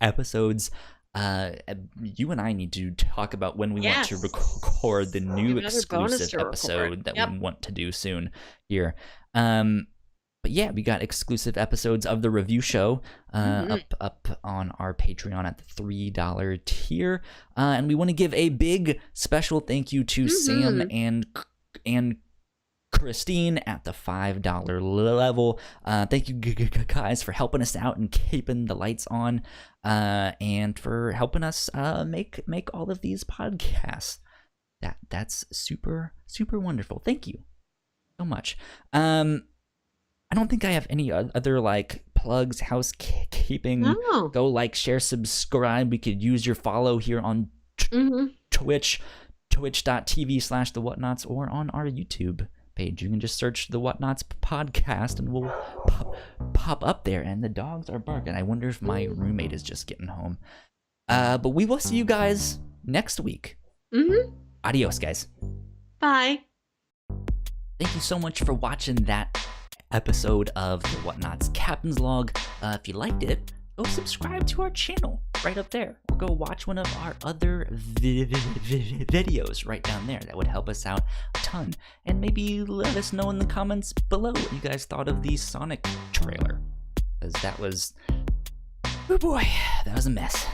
episodes. You and I need to talk about when we want to record the new exclusive episode that we want to do soon here. But yeah, we got exclusive episodes of the review show up on our Patreon at the $3 tier. And we want to give a big special thank you to Sam and Christine at the $5 level. Thank you guys for helping us out and keeping the lights on, and for helping us make all of these podcasts. That's super wonderful. Thank you so much. I don't think I have any other like plugs, housekeeping. No. Go like, share, subscribe. We could use your follow here on Twitch, twitch.tv/the Whatnauts, or on our YouTube page. You can just search the Whatnauts podcast and we'll pop up there. And the dogs are barking. I wonder if my roommate is just getting home. But we will see you guys next week. Adios, guys. Bye. Thank you so much for watching that episode of the Whatnauts Captain's Log. If you liked it, go subscribe to our channel right up there, or go watch one of our other videos right down there. That would help us out a ton. And maybe let us know in the comments below what you guys thought of the Sonic trailer, because that was, oh boy, that was a mess.